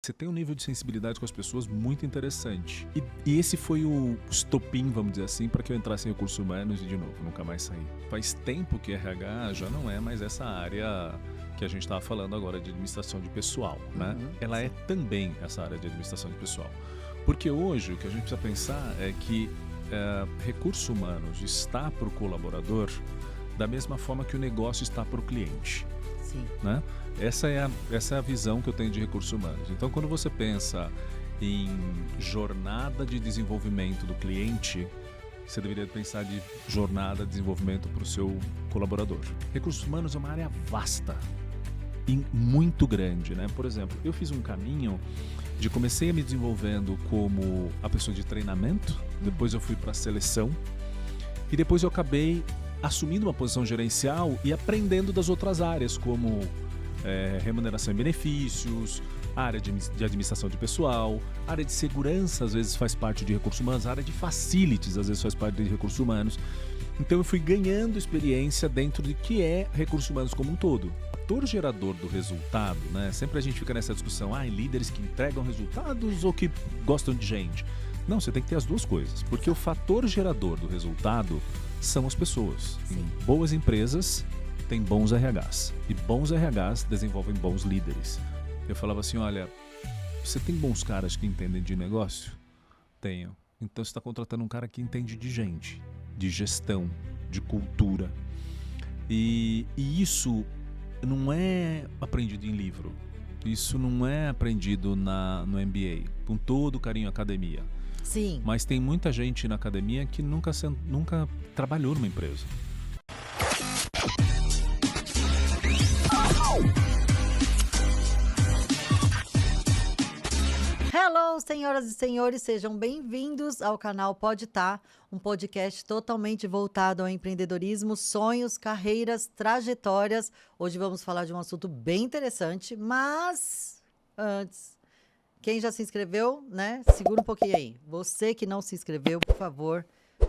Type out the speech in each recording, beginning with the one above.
Você tem um nível de sensibilidade com as pessoas muito interessante. E esse foi o estopim, vamos dizer assim, para que eu entrasse em recursos humanos e, de novo, nunca mais saí. Faz tempo que RH já não é mais essa área que a gente estava falando agora de administração de pessoal, né? Ela é também essa área de administração de pessoal. Porque hoje o que a gente precisa pensar é que recursos humanos está para o colaborador da mesma forma que o negócio está para o cliente. Sim. Né? Essa é a visão que eu tenho de recursos humanos. Então, quando você pensa em jornada de desenvolvimento do cliente, você deveria pensar de jornada de desenvolvimento para o seu colaborador. Recursos humanos é uma área vasta e muito grande, né? Por exemplo, eu fiz um caminho de comecei a me desenvolvendo como a pessoa de treinamento, depois eu fui para a seleção e depois eu acabei assumindo uma posição gerencial e aprendendo das outras áreas, como remuneração e benefícios, área de administração de pessoal, área de segurança às vezes faz parte de recursos humanos, área de facilities às vezes faz parte de recursos humanos. Então eu fui ganhando experiência dentro de que é recursos humanos como um todo. O fator gerador do resultado, né? Sempre a gente fica nessa discussão, líderes que entregam resultados ou que gostam de gente. Não, você tem que ter as duas coisas, porque o fator gerador do resultado são as pessoas. Sim. Em boas empresas tem bons RHs e bons RHs desenvolvem bons líderes. Eu falava assim, olha, você tem bons caras que entendem de negócio? Tenho. Então você está contratando um cara que entende de gente, de gestão, de cultura. E isso não é aprendido em livro. Isso não é aprendido no MBA, com todo o carinho à academia. Sim. Mas tem muita gente na academia que nunca trabalhou numa empresa. Hello, senhoras e senhores, sejam bem-vindos ao canal Pode Tá, um podcast totalmente voltado ao empreendedorismo, sonhos, carreiras, trajetórias. Hoje vamos falar de um assunto bem interessante, mas antes, quem já se inscreveu, né? Segura um pouquinho aí. Você que não se inscreveu, por favor,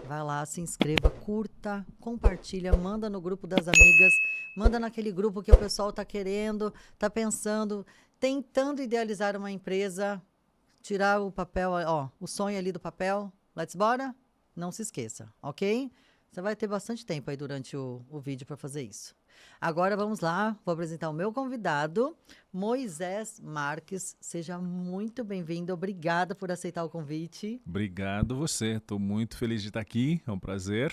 vai lá, se inscreva, curta, compartilha, manda no grupo das amigas, manda naquele grupo que o pessoal tá querendo, tá pensando, tentando idealizar uma empresa. Tirar o papel, o sonho ali do papel. Let's bora? Não se esqueça, ok? Você vai ter bastante tempo aí durante o vídeo para fazer isso. Agora vamos lá, vou apresentar o meu convidado, Moisés Marques. Seja muito bem-vindo, obrigada por aceitar o convite. Obrigado você, estou muito feliz de estar aqui, é um prazer.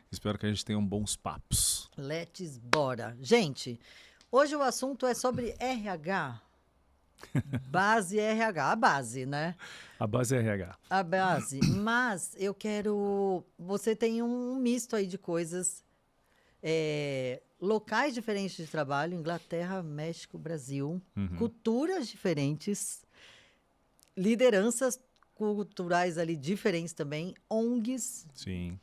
Espero que a gente tenha bons papos. Let's bora. Gente, hoje o assunto é sobre RH. Base RH, a base, né? A base é RH. A base, mas eu quero... Você tem um misto aí de coisas, locais diferentes de trabalho, Inglaterra, México, Brasil, culturas diferentes, lideranças culturais ali diferentes também, ONGs. Sim.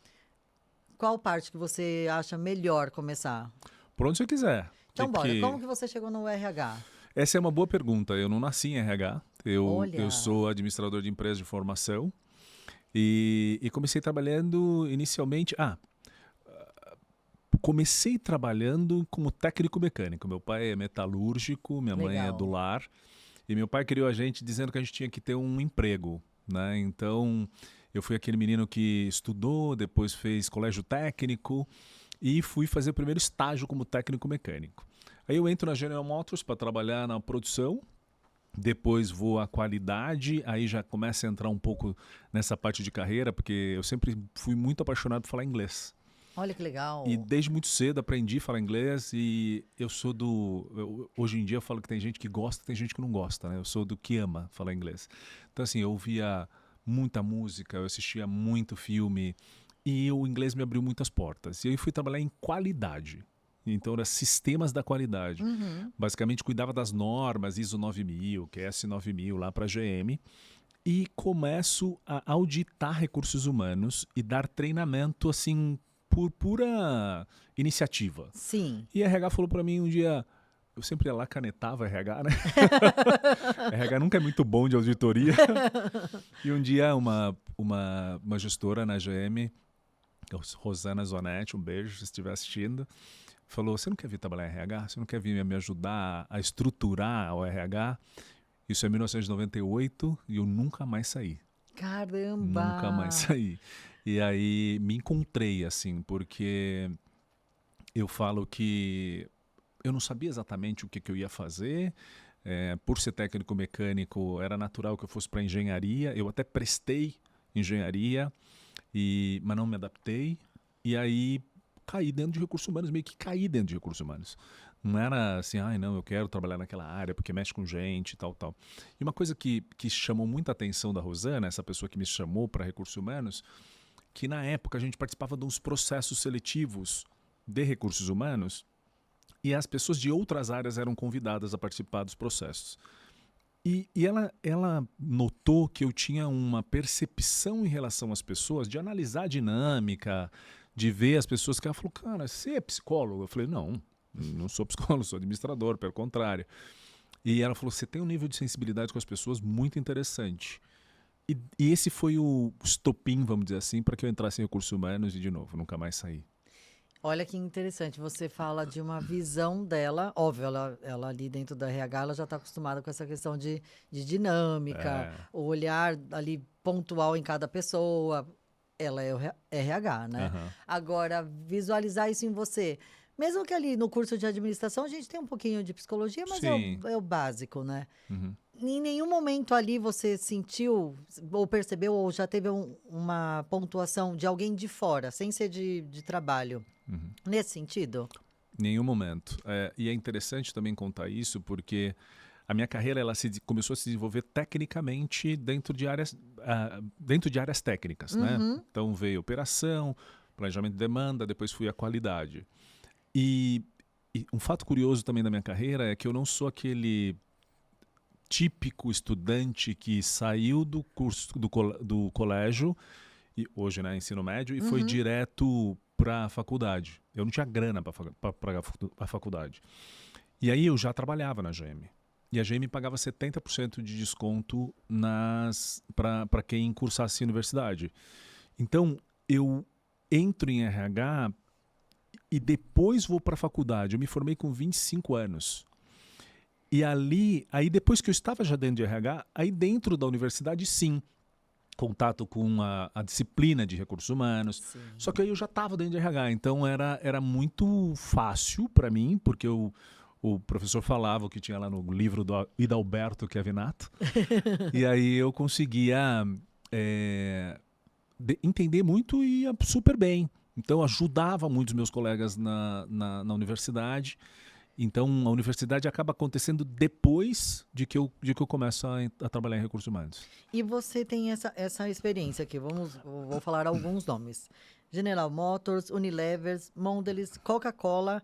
Qual parte que você acha melhor começar? Por onde você quiser. Então, bora. Como que você chegou no RH? Essa é uma boa pergunta. Eu não nasci em RH. Olha. Eu sou administrador de empresa de formação e comecei trabalhando inicialmente... comecei trabalhando como técnico mecânico. Meu pai é metalúrgico, minha mãe é do lar. E meu pai criou a gente dizendo que a gente tinha que ter um emprego, né? Então, eu fui aquele menino que estudou, depois fez colégio técnico e fui fazer o primeiro estágio como técnico mecânico. Aí eu entro na General Motors para trabalhar na produção, depois vou à qualidade, aí já começa a entrar um pouco nessa parte de carreira, porque eu sempre fui muito apaixonado por falar inglês. Olha que legal. E desde muito cedo aprendi a falar inglês e eu sou hoje em dia eu falo que tem gente que gosta, tem gente que não gosta, né? Eu sou do que ama falar inglês. Então assim, eu ouvia muita música, eu assistia muito filme e o inglês me abriu muitas portas. E aí fui trabalhar em qualidade. Então, era sistemas da qualidade. Basicamente, cuidava das normas ISO 9000, QS 9000 lá para a GM. E começo a auditar recursos humanos e dar treinamento, assim, por pura iniciativa. Sim. E a RH falou para mim um dia... Eu sempre ia lá, canetava RH, né? RH nunca é muito bom de auditoria. E um dia, uma gestora na GM, Rosana Zonetti, um beijo se estiver assistindo... falou, você não quer vir trabalhar em RH? Você não quer vir me ajudar a estruturar o RH? Isso é 1998 e eu nunca mais saí. Caramba! Nunca mais saí. E aí me encontrei, assim, porque eu falo que eu não sabia exatamente o que eu ia fazer. Por ser técnico mecânico, era natural que eu fosse para engenharia. Eu até prestei engenharia, mas não me adaptei. E aí caí dentro de recursos humanos, meio que caí dentro de recursos humanos. Não era assim, não, eu quero trabalhar naquela área porque mexe com gente e tal, tal. E uma coisa que chamou muita atenção da Rosana, essa pessoa que me chamou para recursos humanos, que na época a gente participava de uns processos seletivos de recursos humanos e as pessoas de outras áreas eram convidadas a participar dos processos. E ela notou que eu tinha uma percepção em relação às pessoas, de analisar a dinâmica, de ver as pessoas, que ela falou, cara, você é psicólogo? Eu falei, não sou psicólogo, sou administrador, pelo contrário. E ela falou, você tem um nível de sensibilidade com as pessoas muito interessante. E esse foi o estopim, vamos dizer assim, para que eu entrasse em recursos humanos e, de novo, nunca mais saí. Olha que interessante, você fala de uma visão dela, óbvio, ela ali dentro da RH, ela já está acostumada com essa questão de dinâmica, o olhar ali pontual em cada pessoa, ela é o RH, né? Uhum. Agora, visualizar isso em você, mesmo que ali no curso de administração a gente tem um pouquinho de psicologia, mas é o básico, né? Uhum. Em nenhum momento ali você sentiu, ou percebeu, ou já teve uma pontuação de alguém de fora, sem ser de trabalho, nesse sentido? Nenhum momento. E é interessante também contar isso, porque a minha carreira começou a se desenvolver tecnicamente dentro de áreas técnicas, né? Então veio operação, planejamento de demanda, depois fui a qualidade. E um fato curioso também da minha carreira é que eu não sou aquele típico estudante que saiu do curso do colégio, e hoje, né, ensino médio, e foi direto para a faculdade. Eu não tinha grana para pagar a faculdade. E aí eu já trabalhava na GM. E a GM pagava 70% de desconto para quem cursasse a universidade. Então, eu entro em RH e depois vou para a faculdade. Eu me formei com 25 anos. E aí depois que eu estava já dentro de RH, aí dentro da universidade, sim, contato com a disciplina de recursos humanos. Sim. Só que aí eu já estava dentro de RH, então era muito fácil para mim, porque o professor falava o que tinha lá no livro do Hidalberto Chiavinato, e aí eu conseguia entender muito e ia super bem. Então ajudava muito os meus colegas na universidade. Então, a universidade acaba acontecendo depois de que eu começo a trabalhar em recursos humanos. E você tem essa experiência aqui, vou falar alguns nomes. General Motors, Unilever, Mondelez, Coca-Cola,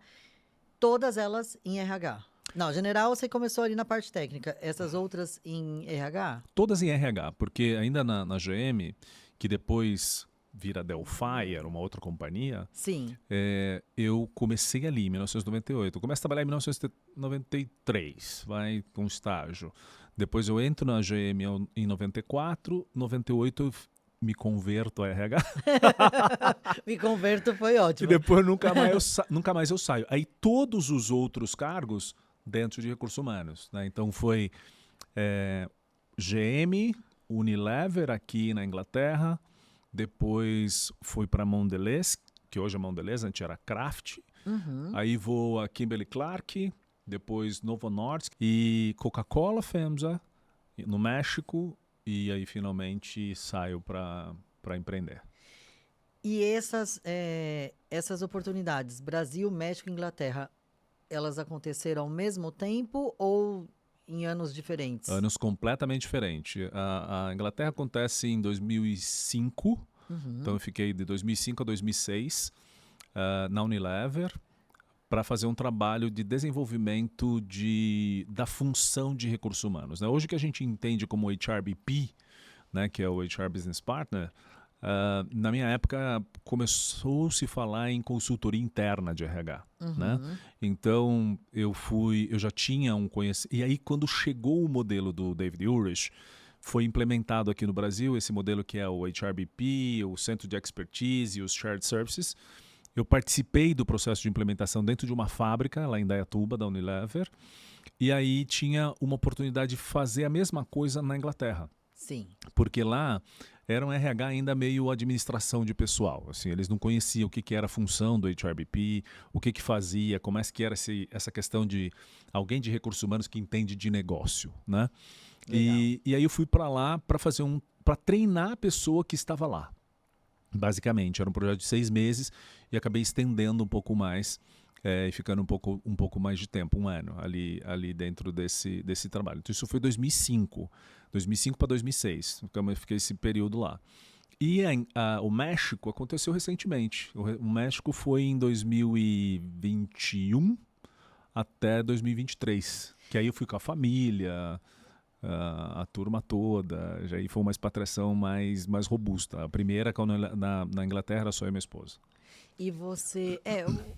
todas elas em RH. Não, General, você começou ali na parte técnica. Essas outras em RH? Todas em RH, porque ainda na GM, que depois vira Delphi, era uma outra companhia. Sim. Eu comecei ali em 1998. Eu começo a trabalhar em 1993, vai com estágio. Depois eu entro na GM em 94, 98 eu me converto a RH. Me converto foi ótimo. E depois nunca mais eu saio. Aí todos os outros cargos dentro de recursos humanos, né? Então foi GM, Unilever aqui na Inglaterra. Depois fui para Mondelez, que hoje é Mondelez, antes era Kraft. Aí vou a Kimberly-Clark, depois Novo Nordisk e Coca-Cola FEMSA no México. E aí finalmente saio para empreender. E essas oportunidades, Brasil, México e Inglaterra, elas aconteceram ao mesmo tempo ou em anos diferentes? Anos completamente diferentes. A Inglaterra acontece em 2005, então eu fiquei de 2005 a 2006 na Unilever para fazer um trabalho de desenvolvimento da função de recursos humanos, né? Hoje que a gente entende como HRBP, né, que é o HR Business Partner, na minha época começou-se a falar em consultoria interna de RH, né? Então eu já tinha um conhecimento. E aí quando chegou o modelo do David Ulrich, foi implementado aqui no Brasil esse modelo que é o HRBP, o Centro de Expertise e os Shared Services. Eu participei do processo de implementação dentro de uma fábrica lá em Indaiatuba, da Unilever, e aí tinha uma oportunidade de fazer a mesma coisa na Inglaterra. Sim. Porque lá era um RH ainda meio administração de pessoal. Assim, eles não conheciam o que era a função do HRBP, o que fazia, como é que era essa questão de alguém de recursos humanos que entende de negócio, né? E aí eu fui para lá para treinar a pessoa que estava lá. Basicamente, era um projeto de 6 meses e acabei estendendo um pouco mais e ficando um pouco mais de tempo, 1 ano ali dentro desse trabalho. Então isso foi 2005 para 2006, então eu fiquei esse período lá. E o México aconteceu recentemente. O México foi em 2021 até 2023, que aí eu fui com a família, a turma toda, já aí foi uma expatriação mais robusta. A primeira, na Inglaterra, era só eu e minha esposa. E você,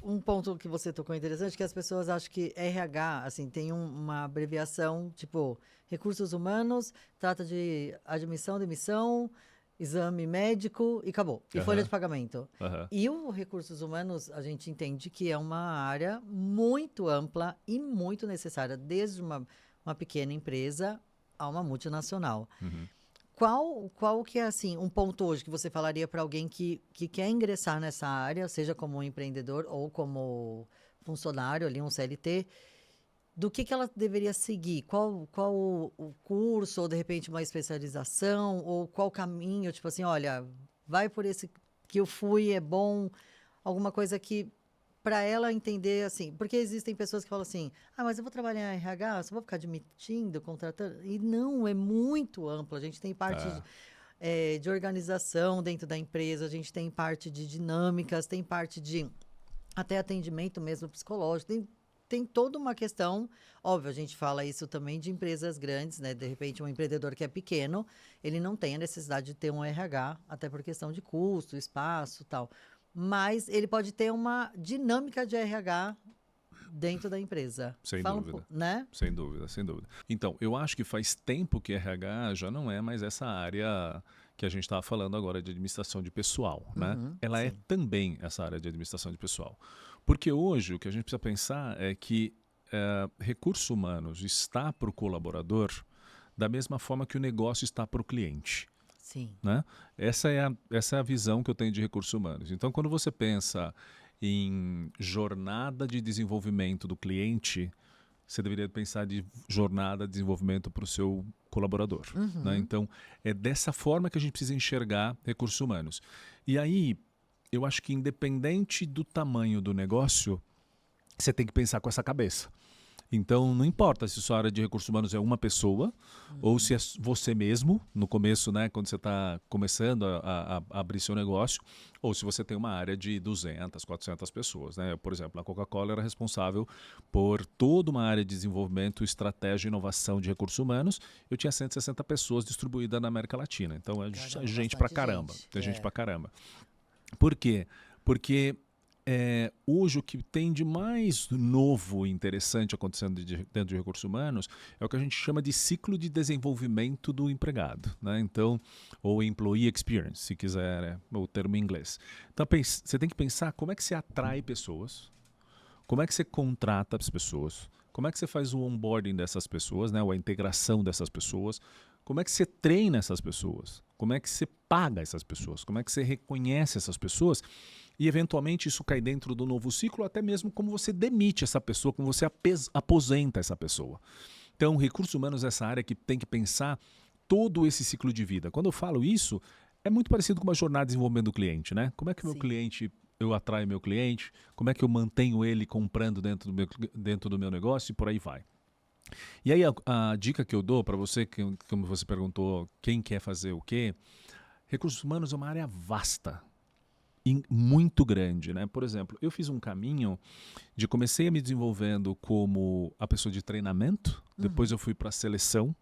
um ponto que você tocou interessante, que as pessoas acham que RH, assim, tem uma abreviação, tipo, recursos humanos, trata de admissão, demissão, exame médico e acabou. E folha de pagamento. E o recursos humanos, a gente entende que é uma área muito ampla e muito necessária, desde uma pequena empresa a uma multinacional. Qual que é, assim, um ponto hoje que você falaria para alguém que quer ingressar nessa área, seja como empreendedor ou como funcionário ali, um CLT, do que ela deveria seguir? Qual o curso, ou de repente uma especialização, ou qual caminho? Tipo assim, olha, vai por esse que eu fui, é bom, alguma coisa que para ela entender, assim, porque existem pessoas que falam assim, mas eu vou trabalhar em RH, só vou ficar admitindo, contratando, e não, é muito amplo, a gente tem parte de organização dentro da empresa, a gente tem parte de dinâmicas, tem parte de até atendimento mesmo psicológico, tem toda uma questão, óbvio, a gente fala isso também de empresas grandes, né, de repente um empreendedor que é pequeno, ele não tem a necessidade de ter um RH, até por questão de custo, espaço e tal, mas ele pode ter uma dinâmica de RH dentro da empresa. Sem dúvida. Né? Sem dúvida, sem dúvida. Então, eu acho que faz tempo que RH já não é mais essa área que a gente estava falando agora de administração de pessoal, né? Ela é também essa área de administração de pessoal. Porque hoje o que a gente precisa pensar é que recursos humanos está para o colaborador da mesma forma que o negócio está para o cliente. Sim. Né? Essa é a visão que eu tenho de recursos humanos. Então, quando você pensa em jornada de desenvolvimento do cliente, você deveria pensar de jornada de desenvolvimento para o seu colaborador. Né? Então, é dessa forma que a gente precisa enxergar recursos humanos. E aí, eu acho que independente do tamanho do negócio, você tem que pensar com essa cabeça. Então, não importa se sua área de recursos humanos é uma pessoa ou se é você mesmo, no começo, né, quando você está começando a abrir seu negócio, ou se você tem uma área de 200, 400 pessoas. Né? Por exemplo, a Coca-Cola era responsável por toda uma área de desenvolvimento, estratégia e inovação de recursos humanos. Eu tinha 160 pessoas distribuídas na América Latina. Então, é gente pra caramba. Tem gente pra caramba. Por quê? Porque hoje o que tem de mais novo e interessante acontecendo dentro de recursos humanos é o que a gente chama de ciclo de desenvolvimento do empregado, né? Então, ou employee experience, se quiser, o termo em inglês. Então, você tem que pensar como é que você atrai pessoas, como é que você contrata as pessoas, como é que você faz o onboarding dessas pessoas, né? Ou a integração dessas pessoas, como é que você treina essas pessoas, como é que você paga essas pessoas, como é que você reconhece essas pessoas. E, eventualmente, isso cai dentro do novo ciclo, até mesmo como você demite essa pessoa, como você aposenta essa pessoa. Então, recursos humanos é essa área que tem que pensar todo esse ciclo de vida. Quando eu falo isso, é muito parecido com uma jornada de desenvolvimento do cliente, né? Como é que eu atraio meu cliente, como é que eu mantenho ele comprando dentro do meu negócio e por aí vai. E aí, a dica que eu dou para você, como você perguntou, quem quer fazer o quê? Recursos humanos é uma área vasta. Muito grande, né? Por exemplo, eu fiz um caminho de comecei a me desenvolvendo como a pessoa de treinamento, depois eu fui para a seleção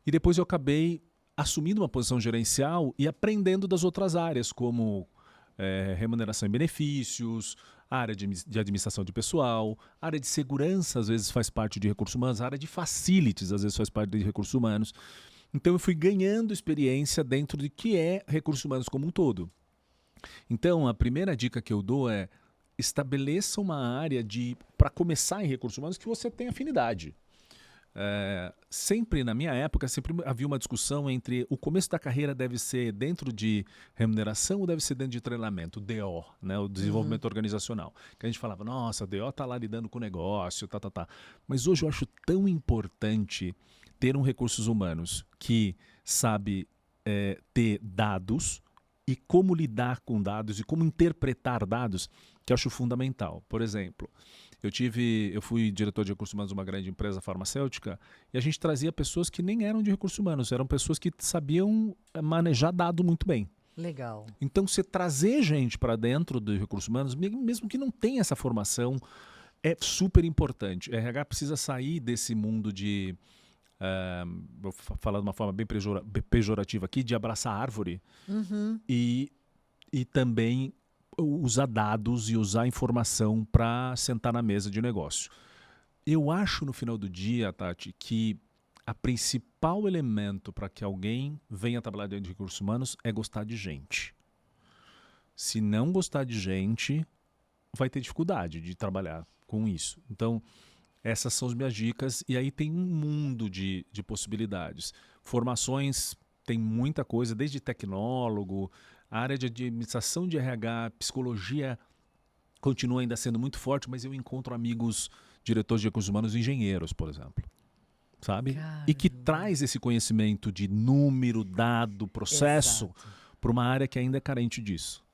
e depois eu acabei assumindo uma posição gerencial e aprendendo das outras áreas, como remuneração e benefícios, área de administração de pessoal, área de segurança às vezes faz parte de recursos humanos, área de facilities às vezes faz parte de recursos humanos. Então eu fui ganhando experiência dentro de que é recursos humanos como um todo. Então, a primeira dica que eu dou é estabeleça uma área para começar em recursos humanos que você tem afinidade. Sempre na minha época, sempre havia uma discussão entre o começo da carreira deve ser dentro de remuneração ou deve ser dentro de treinamento, DO, né, o desenvolvimento organizacional. Que a gente falava, nossa, a DO está lá lidando com o negócio, tá. Mas hoje eu acho tão importante ter um recursos humanos que sabe ter dados e como lidar com dados e como interpretar dados, que eu acho fundamental. Por exemplo, eu fui diretor de recursos humanos de uma grande empresa farmacêutica e a gente trazia pessoas que nem eram de recursos humanos, eram pessoas que sabiam manejar dado muito bem. Legal. Então, você trazer gente para dentro de recursos humanos, mesmo que não tenha essa formação, é super importante. O RH precisa sair desse mundo de, vou falar de uma forma bem pejorativa aqui, de abraçar árvore e também usar dados e usar informação para sentar na mesa de negócio. Eu acho no final do dia, Tati, que a principal elemento para que alguém venha trabalhar dentro de recursos humanos é gostar de gente. Se não gostar de gente, vai ter dificuldade de trabalhar com isso. Então, essas são as minhas dicas e aí tem um mundo de possibilidades. Formações, tem muita coisa, desde tecnólogo, a área de administração de RH, psicologia continua ainda sendo muito forte, mas eu encontro amigos diretores de recursos humanos, engenheiros, por exemplo, sabe? Caramba. E que traz esse conhecimento de número, dado, processo para uma área que ainda é carente disso.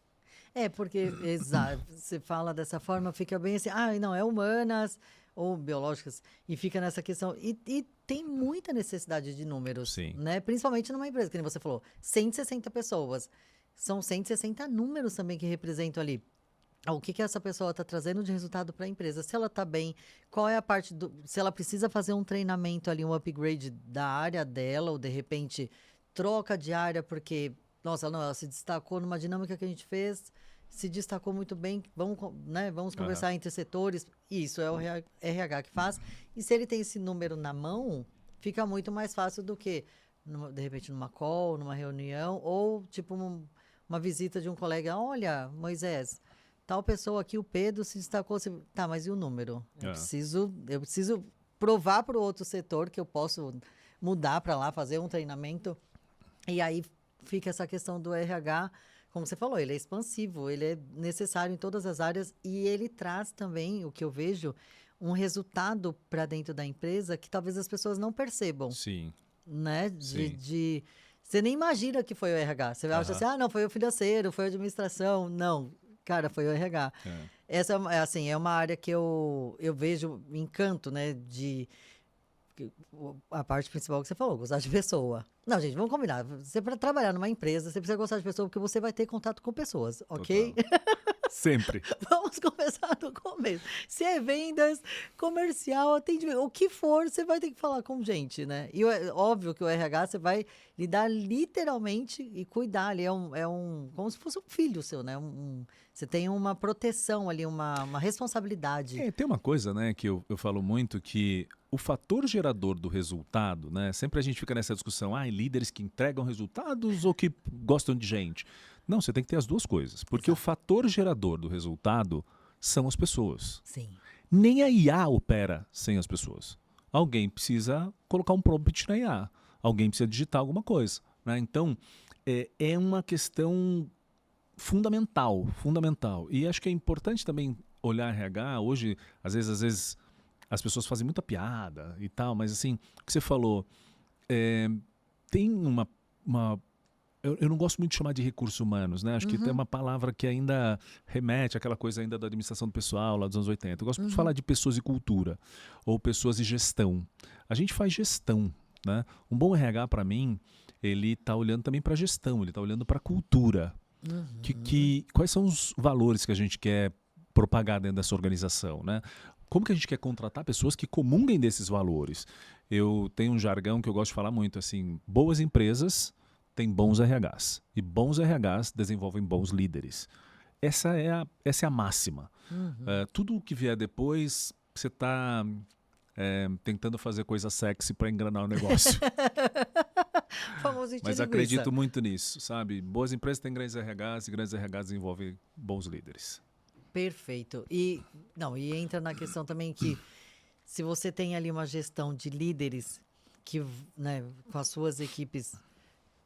Porque, exato, você fala dessa forma, fica bem assim, não, é humanas ou biológicas, e fica nessa questão. E tem muita necessidade de números, Sim. né? Principalmente numa empresa, que nem você falou, 160 pessoas. São 160 números também que representam ali. O que essa pessoa está trazendo de resultado para a empresa? Se ela está bem, qual é a parte se ela precisa fazer um treinamento ali, um upgrade da área dela, ou de repente troca de área, porque, nossa, não, ela se destacou numa dinâmica que a gente fez, se destacou muito bem, vamos conversar entre setores. Isso é o RH que faz. E se ele tem esse número na mão, fica muito mais fácil do que, de repente, numa call, numa reunião, ou tipo uma visita de um colega. Olha, Moisés, tal pessoa aqui, o Pedro, se destacou. Tá, mas e o número? Eu preciso provar para o outro setor que eu posso mudar para lá, fazer um treinamento. E aí fica essa questão do RH, como você falou, ele é expansivo, ele é necessário em todas as áreas e ele traz também, o que eu vejo, um resultado para dentro da empresa que talvez as pessoas não percebam. Sim. Né? Você nem imagina que foi o RH. Você acha assim, não, foi o financeiro, foi a administração. Não, cara, foi o RH. Essa é uma área que eu vejo encanto, né? A parte principal que você falou, gostar de pessoa. Não, gente, vamos combinar. Você, para trabalhar numa empresa, você precisa gostar de pessoa porque você vai ter contato com pessoas, ok? Sempre. Vamos começar do começo. Se é vendas, comercial, atendimento, o que for, você vai ter que falar com gente, né? E óbvio que o RH você vai lidar literalmente e cuidar ali. Como se fosse um filho seu, né? Você tem uma proteção ali, uma responsabilidade. Tem uma coisa, né, que eu falo muito, que o fator gerador do resultado, né? Sempre a gente fica nessa discussão, líderes que entregam resultados ou que gostam de gente. Não, você tem que ter as duas coisas. Porque o fator gerador do resultado são as pessoas. Sim. Nem a IA opera sem as pessoas. Alguém precisa colocar um prompt na IA. Alguém precisa digitar alguma coisa. Né? Então, é uma questão fundamental. E acho que é importante também olhar RH. Hoje, às vezes as pessoas fazem muita piada e tal, mas assim, o que você falou, tem uma eu não gosto muito de chamar de recursos humanos, né? Acho que tem uma palavra que ainda remete àquela coisa ainda da administração do pessoal lá dos anos 80. Eu gosto muito de falar de pessoas e cultura, ou pessoas e gestão. A gente faz gestão, né? Um bom RH, para mim, ele está olhando também para a gestão, ele está olhando para a cultura. Quais são os valores que a gente quer propagar dentro dessa organização, né? Como que a gente quer contratar pessoas que comunguem desses valores? Eu tenho um jargão que eu gosto de falar muito, assim, boas empresas têm bons RHs. E bons RHs desenvolvem bons líderes. Essa é a máxima. Tudo o que vier depois, você está tentando fazer coisa sexy para enganar o negócio. Famoso de Mas linguiça. acredito muito nisso, sabe? Boas empresas têm grandes RHs e grandes RHs desenvolvem bons líderes. Perfeito. E entra na questão também que se você tem ali uma gestão de líderes que, né, com as suas equipes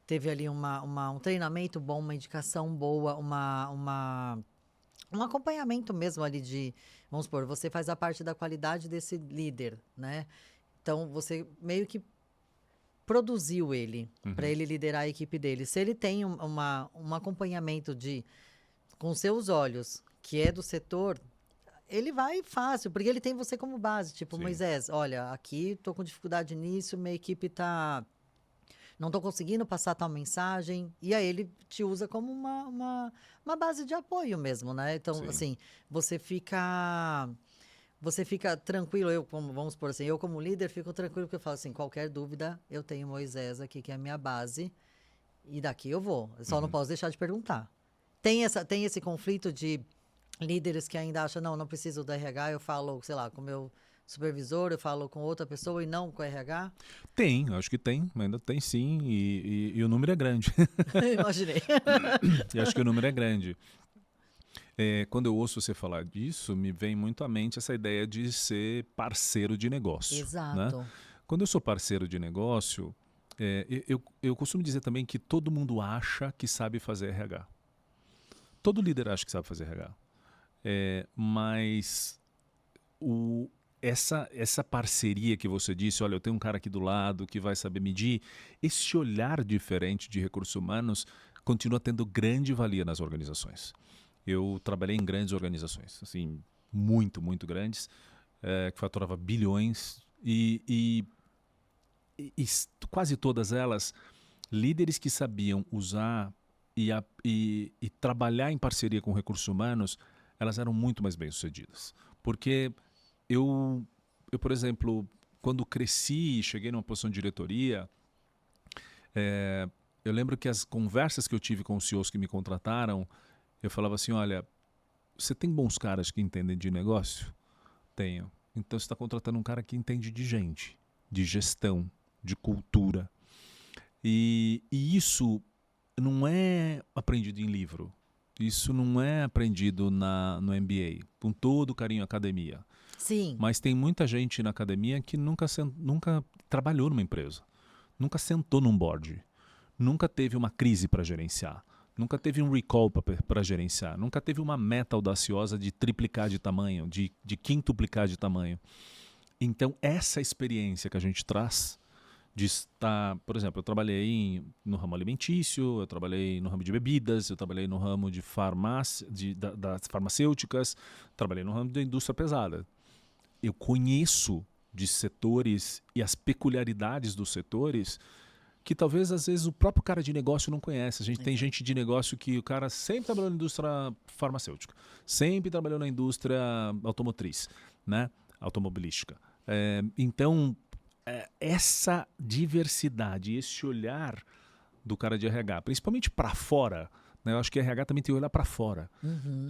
teve ali um treinamento bom, uma indicação boa, um acompanhamento mesmo ali de, vamos supor, você faz a parte da qualidade desse líder, né? Então, você meio que produziu ele para ele liderar a equipe dele. Se ele tem um acompanhamento com seus olhos, que é do setor, ele vai fácil, porque ele tem você como base. Tipo, Sim. Moisés, olha, aqui estou com dificuldade nisso, minha equipe não estou conseguindo passar tal mensagem. E aí ele te usa como uma base de apoio mesmo, né? Então, Sim. assim, você fica tranquilo, vamos supor assim, eu como líder fico tranquilo porque eu falo assim, qualquer dúvida, eu tenho Moisés aqui, que é a minha base, e daqui eu vou. Eu só não posso deixar de perguntar. Tem esse conflito de líderes que ainda acham, não preciso do RH, eu falo, sei lá, com o meu supervisor, eu falo com outra pessoa e não com o RH? Tem, acho que tem, ainda tem sim, e o número é grande. Imaginei. E acho que o número é grande. Quando eu ouço você falar disso, me vem muito à mente essa ideia de ser parceiro de negócio. Exato. Né? Quando eu sou parceiro de negócio, eu costumo dizer também que todo mundo acha que sabe fazer RH. Todo líder acha que sabe fazer RH. Mas essa parceria que você disse, olha, eu tenho um cara aqui do lado que vai saber medir, esse olhar diferente de recursos humanos continua tendo grande valia nas organizações. Eu trabalhei em grandes organizações, assim, muito, muito grandes, que faturava bilhões e quase todas elas, líderes que sabiam usar e trabalhar em parceria com recursos humanos, elas eram muito mais bem-sucedidas. Porque eu, por exemplo, quando cresci e cheguei numa posição de diretoria, eu lembro que as conversas que eu tive com os CEOs que me contrataram, eu falava assim, olha, você tem bons caras que entendem de negócio? Tenho. Então você está contratando um cara que entende de gente, de gestão, de cultura. E isso não é aprendido em livro. Isso não é aprendido no MBA, com todo o carinho à academia. Sim. Mas tem muita gente na academia que nunca trabalhou numa empresa, nunca sentou num board, nunca teve uma crise para gerenciar, nunca teve um recall para gerenciar, nunca teve uma meta audaciosa de triplicar de tamanho, de quintuplicar de tamanho. Então, essa experiência que a gente traz de estar, por exemplo, eu trabalhei no ramo alimentício, eu trabalhei no ramo de bebidas, eu trabalhei no ramo de farmácia, das farmacêuticas, trabalhei no ramo da indústria pesada. Eu conheço de setores e as peculiaridades dos setores que talvez, às vezes, o próprio cara de negócio não conhece. A gente tem gente de negócio que o cara sempre trabalhou na indústria farmacêutica, sempre trabalhou na indústria automotriz, né? Automobilística. Então, essa diversidade, esse olhar do cara de RH, principalmente para fora, né? Eu acho que RH também tem que olhar para fora,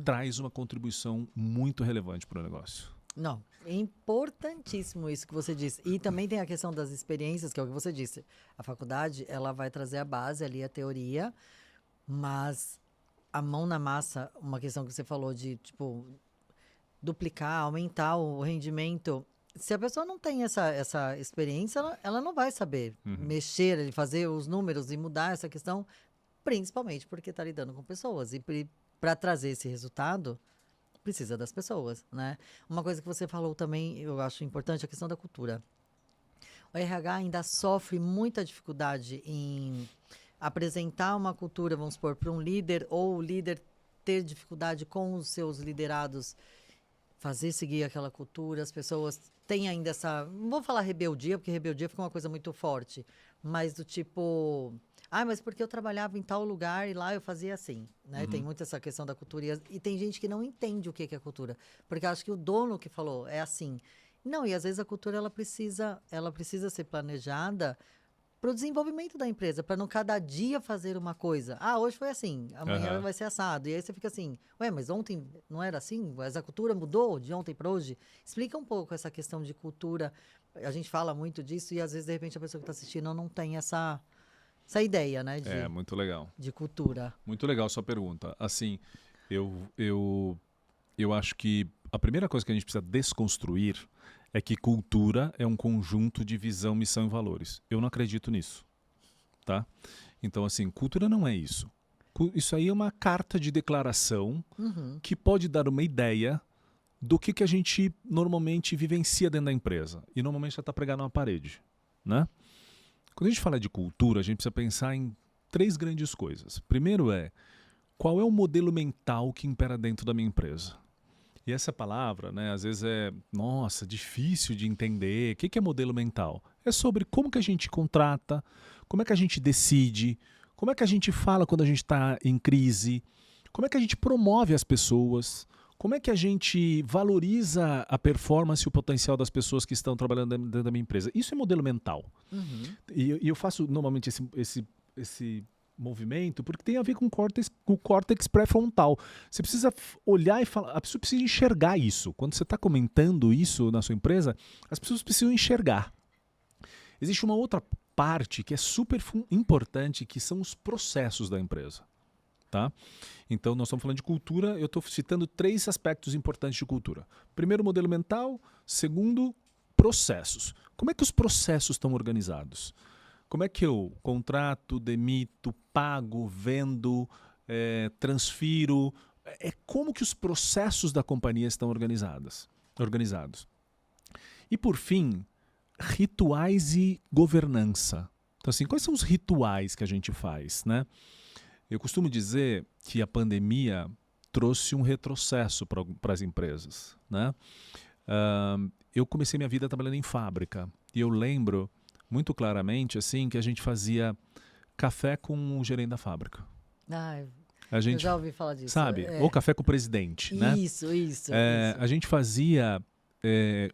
traz uma contribuição muito relevante para o negócio. Não, é importantíssimo isso que você disse. E também tem a questão das experiências, que é o que você disse. A faculdade, ela vai trazer a base ali, a teoria, mas a mão na massa, uma questão que você falou de, tipo, duplicar, aumentar o rendimento. Se a pessoa não tem essa experiência, ela não vai saber mexer, fazer os números e mudar essa questão, principalmente porque está lidando com pessoas. E para trazer esse resultado, precisa das pessoas, né? Uma coisa que você falou também, eu acho importante, a questão da cultura. O RH ainda sofre muita dificuldade em apresentar uma cultura, vamos supor, para um líder, ou o líder ter dificuldade com os seus liderados, fazer seguir aquela cultura. As pessoas têm ainda essa, não vou falar rebeldia, porque rebeldia fica uma coisa muito forte, mas do tipo, mas porque eu trabalhava em tal lugar e lá eu fazia assim, né? Tem muito essa questão da cultura e tem gente que não entende o que é cultura, porque acha que o dono que falou é assim. Não, e às vezes a cultura ela precisa ser planejada para o desenvolvimento da empresa, para não cada dia fazer uma coisa. Hoje foi assim, amanhã vai ser assado. E aí você fica assim, mas ontem não era assim? Mas a cultura mudou de ontem para hoje? Explica um pouco essa questão de cultura. A gente fala muito disso e às vezes, de repente, a pessoa que está assistindo não tem essa ideia, né, Muito legal. de cultura. Muito legal a sua pergunta. Assim, eu acho que a primeira coisa que a gente precisa desconstruir é que cultura é um conjunto de visão, missão e valores. Eu não acredito nisso, tá? Então, assim, cultura não é isso. Isso aí é uma carta de declaração que pode dar uma ideia do que a gente normalmente vivencia dentro da empresa. E normalmente já está pregado na parede, né? Quando a gente fala de cultura, a gente precisa pensar em 3 grandes coisas. Primeiro qual é o modelo mental que impera dentro da minha empresa? E essa palavra, né, às vezes difícil de entender. O que é modelo mental? É sobre como que a gente contrata, como é que a gente decide, como é que a gente fala quando a gente está em crise, como é que a gente promove as pessoas, como é que a gente valoriza a performance e o potencial das pessoas que estão trabalhando dentro da minha empresa. Isso é modelo mental. E eu faço normalmente esse movimento porque tem a ver com o córtex pré-frontal. Você precisa olhar e falar, a pessoa precisa enxergar isso. Quando você está comentando isso na sua empresa, as pessoas precisam enxergar. Existe uma outra parte que é super importante, que são os processos da empresa. Tá? Então, nós estamos falando de cultura, eu estou citando 3 aspectos importantes de cultura. Primeiro, modelo mental. Segundo, processos. Como é que os processos estão organizados? Como é que eu contrato, demito, pago, vendo, transfiro? Como que os processos da companhia estão organizados? E, por fim, rituais e governança. Então, assim, quais são os rituais que a gente faz, né? Eu costumo dizer que a pandemia trouxe um retrocesso para as empresas, né? Eu comecei minha vida trabalhando em fábrica e eu lembro muito claramente assim que a gente fazia café com o gerente da fábrica. Eu já ouvi falar disso. Sabe? Ou café com o presidente, né? Isso. A gente fazia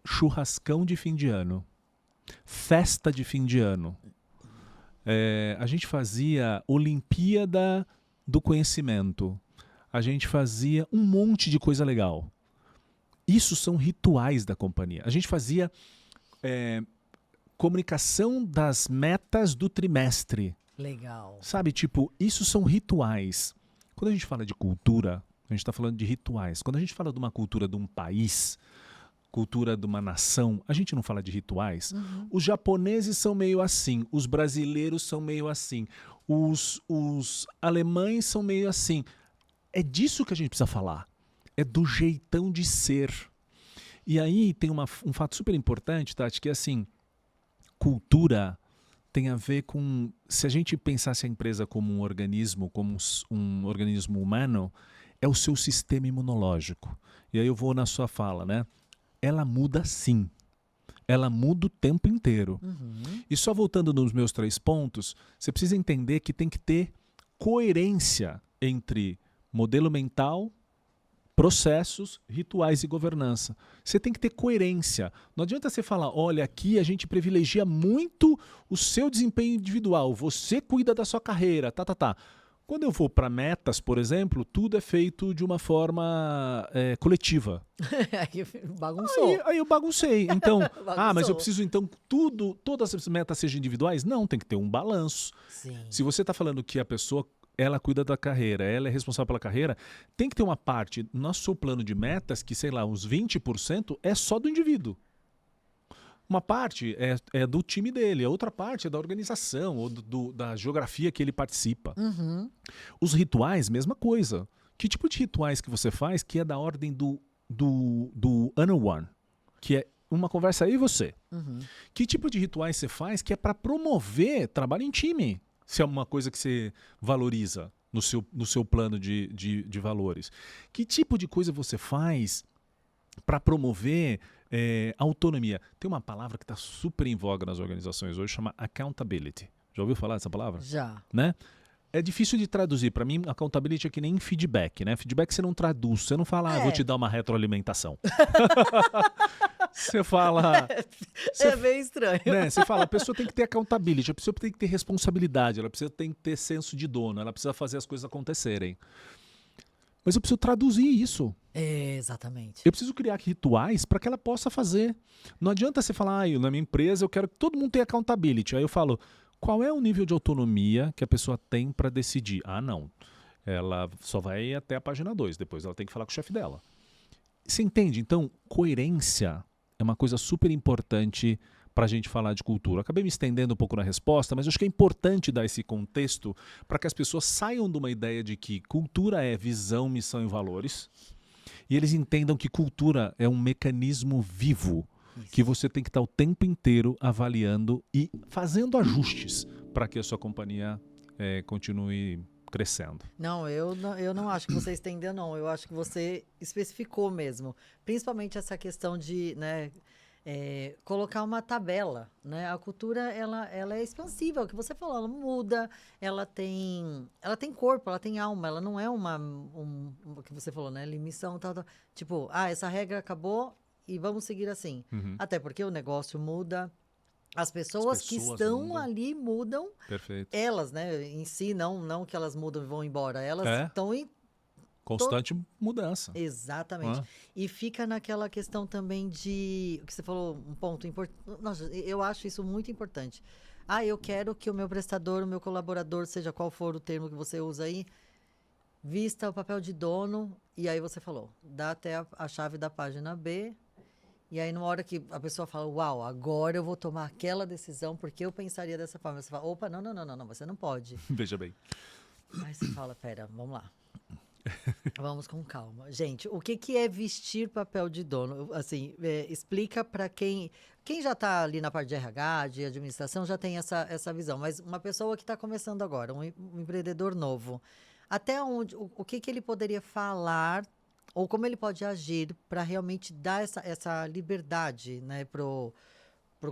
churrascão de fim de ano, festa de fim de ano. A gente fazia Olimpíada do Conhecimento. A gente fazia um monte de coisa legal. Isso são rituais da companhia. A gente fazia comunicação das metas do trimestre. Legal. Sabe, tipo, isso são rituais. Quando a gente fala de cultura, a gente está falando de rituais. Quando a gente fala de uma cultura de um país, cultura de uma nação, a gente não fala de rituais. Os japoneses são meio assim, os brasileiros são meio assim, os alemães são meio assim. É disso que a gente precisa falar. É do jeitão de ser. E aí tem um fato super importante, Tati, que é assim, cultura tem a ver com, se a gente pensasse a empresa como um organismo humano, é o seu sistema imunológico. E aí eu vou na sua fala, né? Ela muda sim. Ela muda o tempo inteiro. E só voltando nos meus 3 pontos, você precisa entender que tem que ter coerência entre modelo mental, processos, rituais e governança. Você tem que ter coerência. Não adianta você falar, olha, aqui a gente privilegia muito o seu desempenho individual, você cuida da sua carreira, tá. Quando eu vou para metas, por exemplo, tudo é feito de uma forma coletiva. Aí bagunçou. Aí eu baguncei. Então, mas eu preciso então todas as metas sejam individuais? Não, tem que ter um balanço. Sim. Se você está falando que a pessoa, ela cuida da carreira, ela é responsável pela carreira, tem que ter uma parte no nosso plano de metas que, sei lá, uns 20% é só do indivíduo. Uma parte é do time dele, a outra parte é da organização ou da geografia que ele participa. Os rituais, mesma coisa. Que tipo de rituais que você faz que é da ordem do one-on-one? Que é uma conversa aí e você. Que tipo de rituais você faz que é para promover trabalho em time? Se é uma coisa que você valoriza no seu plano de valores. Que tipo de coisa você faz para promover autonomia? Tem uma palavra que está super em voga nas organizações hoje, chama accountability. Já ouviu falar dessa palavra? Já. Né? É difícil de traduzir. Para mim, accountability é que nem feedback, né? Feedback você não traduz, você não fala, vou te dar uma retroalimentação. Você fala... É bem estranho. Né? Você fala, a pessoa tem que ter accountability, a pessoa tem que ter responsabilidade, ela tem que ter senso de dono, ela precisa fazer as coisas acontecerem. Mas eu preciso traduzir isso. Exatamente. Eu preciso criar rituais para que ela possa fazer. Não adianta você falar, na minha empresa eu quero que todo mundo tenha accountability. Aí eu falo, qual é o nível de autonomia que a pessoa tem para decidir? Ah, não. Ela só vai até a página 2, depois ela tem que falar com o chefe dela. Você entende? Então, coerência é uma coisa super importante para a gente falar de cultura. Acabei me estendendo um pouco na resposta, mas acho que é importante dar esse contexto para que as pessoas saiam de uma ideia de que cultura é visão, missão e valores, e eles entendam que cultura é um mecanismo vivo, que você tem que estar o tempo inteiro avaliando e fazendo ajustes para que a sua companhia continue crescendo. Não, eu não acho que você estendeu, não. Eu acho que você especificou mesmo. Principalmente essa questão de, né, colocar uma tabela, né? A cultura, ela é expansiva, é o que você falou, ela muda, ela tem corpo, ela tem alma, ela não é o que você falou, né? Missão, tal, tal. Tipo, essa regra acabou e vamos seguir assim. Uhum. Até porque o negócio muda, as pessoas que estão mudam. ali mudam. Perfeito. Elas, né, em si, não que elas mudam e vão embora, elas estão em constante mudança. Exatamente. E fica naquela questão também de, o que você falou, um ponto importante. Nossa, eu acho isso muito importante. Eu quero que o meu prestador, o meu colaborador, seja qual for o termo que você usa aí, vista o papel de dono, e aí você falou, dá até a chave da página B, e aí numa hora que a pessoa fala, uau, agora eu vou tomar aquela decisão, porque eu pensaria dessa forma. Você fala, opa, não, você não pode. Veja bem. Aí você fala, pera, vamos lá. Vamos com calma. Gente, o que é vestir papel de dono? Assim, explica para quem já está ali na parte de RH, de administração, já tem essa visão. Mas uma pessoa que está começando agora, um empreendedor novo, até onde, o que ele poderia falar ou como ele pode agir para realmente dar essa liberdade, né, pro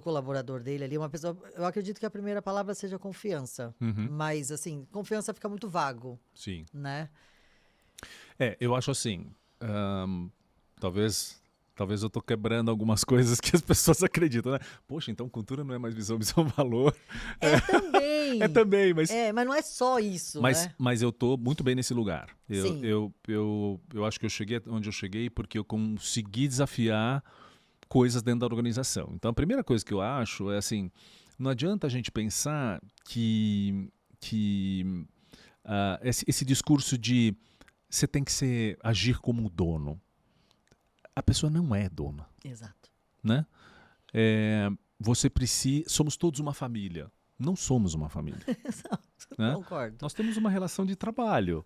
colaborador dele ali, uma pessoa. Eu acredito que a primeira palavra seja confiança, mas assim, confiança fica muito vago. Sim. Né? Eu acho assim, talvez eu tô quebrando algumas coisas que as pessoas acreditam, né? Poxa, então cultura não é mais visão, valor. Também. Também, mas... mas não é só isso, né? Mas eu tô muito bem nesse lugar. Sim. Eu acho que eu cheguei onde eu cheguei porque eu consegui desafiar coisas dentro da organização. Então, a primeira coisa que eu acho é assim, não adianta a gente pensar que esse discurso de você tem que agir como o dono. A pessoa não é dona. Exato. Né? Somos todos uma família. Não somos uma família. Exato. Né? Concordo. Nós temos uma relação de trabalho.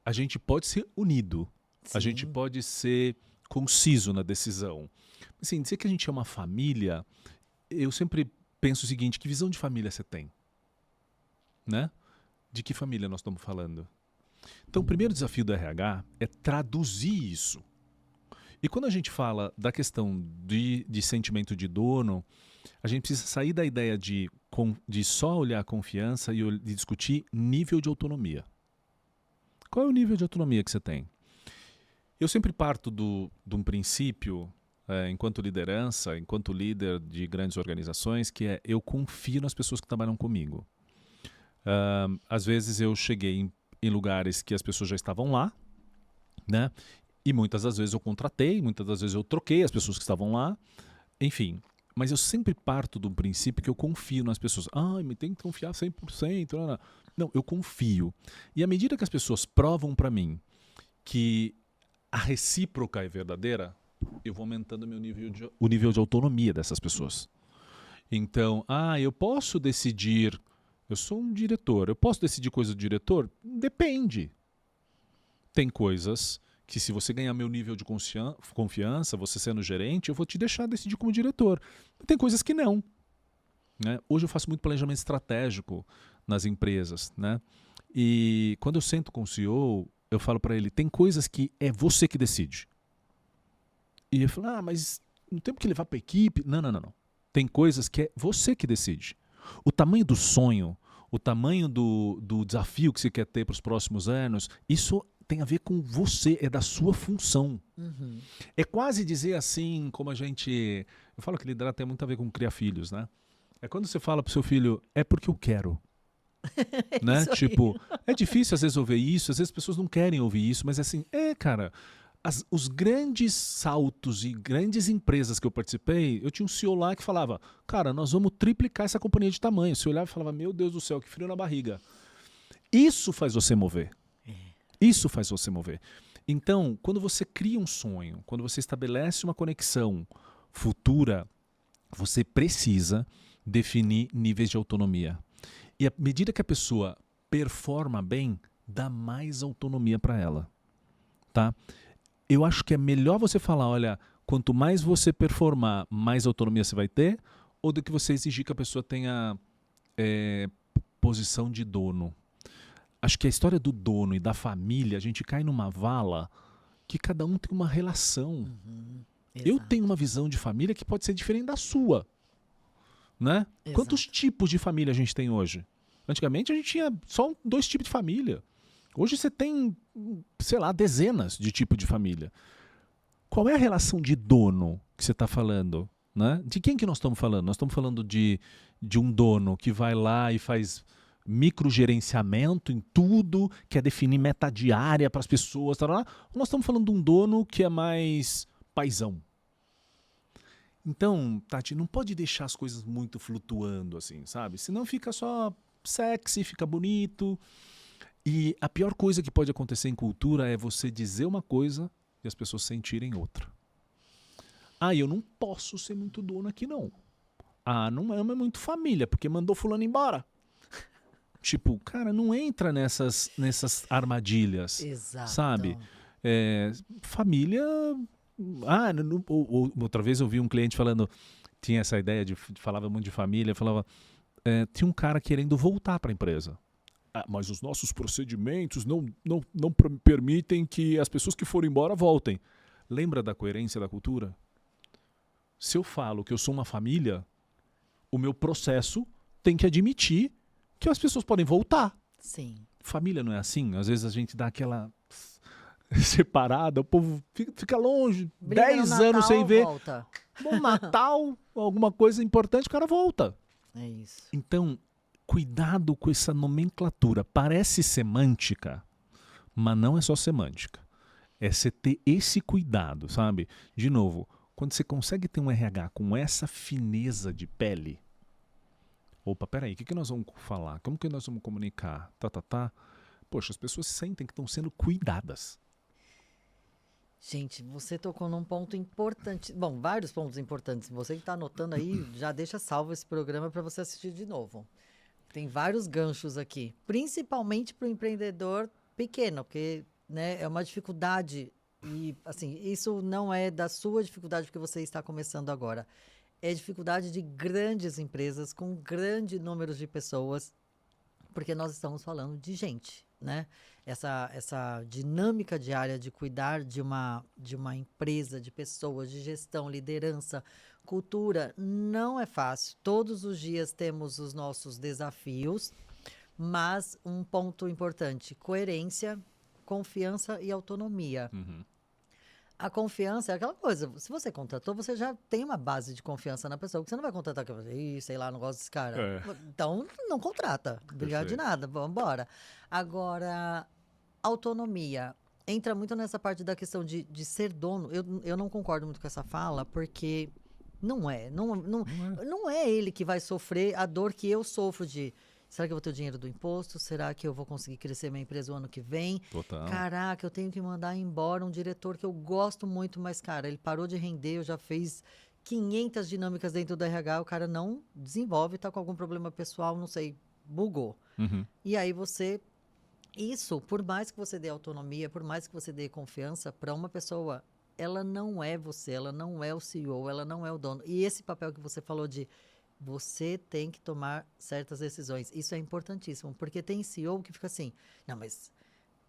A gente pode ser unido. Sim. A gente pode ser conciso na decisão. Assim, dizer que a gente é uma família, eu sempre penso o seguinte, que visão de família você tem? Né? De que família nós estamos falando? Então, o primeiro desafio do RH é traduzir isso. E quando a gente fala da questão de sentimento de dono, a gente precisa sair da ideia de só olhar a confiança e discutir nível de autonomia. Qual é o nível de autonomia que você tem? Eu sempre parto de um princípio, enquanto liderança, enquanto líder de grandes organizações, que é eu confio nas pessoas que trabalham comigo. Às vezes eu cheguei em lugares que as pessoas já estavam lá, né? E muitas das vezes eu contratei, muitas das vezes eu troquei as pessoas que estavam lá, enfim. Mas eu sempre parto do princípio que eu confio nas pessoas. Me tem que confiar 100%. Não, eu confio. E à medida que as pessoas provam para mim que a recíproca é verdadeira, eu vou aumentando o nível de autonomia dessas pessoas. Então, eu posso decidir, eu sou um diretor, eu posso decidir coisa do diretor? Depende. Tem coisas que se você ganhar meu nível de confiança, você sendo gerente, eu vou te deixar decidir como diretor. Tem coisas que não. Né? Hoje eu faço muito planejamento estratégico nas empresas. Né? E quando eu sento com o CEO, eu falo para ele, tem coisas que é você que decide. E ele fala, mas não temos que levar para a equipe. Não. Tem coisas que é você que decide. O tamanho do sonho, o tamanho do desafio que você quer ter para os próximos anos, isso tem a ver com você, é da sua função. Uhum. É quase dizer assim, como a gente... Eu falo que liderar tem muito a ver com criar filhos, né? É quando você fala pro seu filho, é porque eu quero. Né? Tipo, é difícil às vezes ouvir isso, às vezes as pessoas não querem ouvir isso, mas assim, cara, Os grandes saltos e grandes empresas que eu participei, eu tinha um CEO lá que falava, cara, nós vamos triplicar essa companhia de tamanho. Você olhava e falava, meu Deus do céu, que frio na barriga. Isso faz você mover. Isso faz você mover. Então, quando você cria um sonho, quando você estabelece uma conexão futura, você precisa definir níveis de autonomia. E à medida que a pessoa performa bem, dá mais autonomia para ela. Tá? Eu acho que é melhor você falar, olha, quanto mais você performar, mais autonomia você vai ter, ou do que você exigir que a pessoa tenha posição de dono. Acho que a história do dono e da família, a gente cai numa vala que cada um tem uma relação. Eu tenho uma visão de família que pode ser diferente da sua. Né? Quantos tipos de família a gente tem hoje? Antigamente a gente tinha só 2 tipos de família. Hoje você tem, sei lá, dezenas de tipos de família. Qual é a relação de dono que você está falando? Né? De quem que nós estamos falando? Nós estamos falando de um dono que vai lá e faz microgerenciamento em tudo, quer definir meta diária para as pessoas, tá lá. Ou nós estamos falando de um dono que é mais paizão? Então, Tati, não pode deixar as coisas muito flutuando assim, sabe? Senão fica só sexy, fica bonito. E a pior coisa que pode acontecer em cultura é você dizer uma coisa e as pessoas sentirem outra. Ah, eu não posso ser muito dono aqui, não. Ah, não é muito família, porque mandou fulano embora. Tipo, cara, não entra nessas armadilhas. Exato. Sabe? Família... Ah, outra vez eu vi um cliente falando, tinha essa ideia falava muito de família, falava, tinha um cara querendo voltar para a empresa. Ah, mas os nossos procedimentos não permitem que as pessoas que foram embora voltem. Lembra da coerência da cultura? Se eu falo que eu sou uma família, o meu processo tem que admitir que as pessoas podem voltar. Sim. Família não é assim? Às vezes a gente dá aquela separada, o povo fica longe, Briga 10 Natal, anos sem ver. Volta. Bom, Natal, alguma coisa importante, o cara volta. É isso. Então, cuidado com essa nomenclatura. Parece semântica, mas não é só semântica. É você ter esse cuidado, sabe? De novo, quando você consegue ter um RH com essa fineza de pele, opa, peraí, o que nós vamos falar? Como que nós vamos comunicar? Poxa, as pessoas sentem que estão sendo cuidadas. Gente, você tocou num ponto importante. Bom, vários pontos importantes. Você que está anotando aí, já deixa salvo esse programa para você assistir de novo. Tem vários ganchos aqui, principalmente para o empreendedor pequeno, porque né, é uma dificuldade. E, assim, isso não é da sua dificuldade porque você está começando agora. É dificuldade de grandes empresas com grande número de pessoas, porque nós estamos falando de gente, né? Essa dinâmica diária de cuidar de uma empresa, de pessoas, de gestão, liderança, cultura, não é fácil. Todos os dias temos os nossos desafios, mas um ponto importante, coerência, confiança e autonomia. A confiança é aquela coisa, se você contratou, você já tem uma base de confiança na pessoa, porque você não vai contratar que você, sei lá, não gosto desse cara. Então, não contrata, obrigado de nada, vamos embora. Agora, autonomia. Entra muito nessa parte da questão de ser dono. Eu não concordo muito com essa fala, porque não é ele que vai sofrer a dor que eu sofro de... Será que eu vou ter o dinheiro do imposto? Será que eu vou conseguir crescer minha empresa o ano que vem? Total. Caraca, eu tenho que mandar embora um diretor que eu gosto muito, mas, cara, ele parou de render, eu já fiz 500 dinâmicas dentro do RH, o cara não desenvolve, tá com algum problema pessoal, não sei, bugou. E aí isso, por mais que você dê autonomia, por mais que você dê confiança para uma pessoa, ela não é você, ela não é o CEO, ela não é o dono. E esse papel que você falou de você tem que tomar certas decisões. Isso é importantíssimo, porque tem CEO que fica assim, não, mas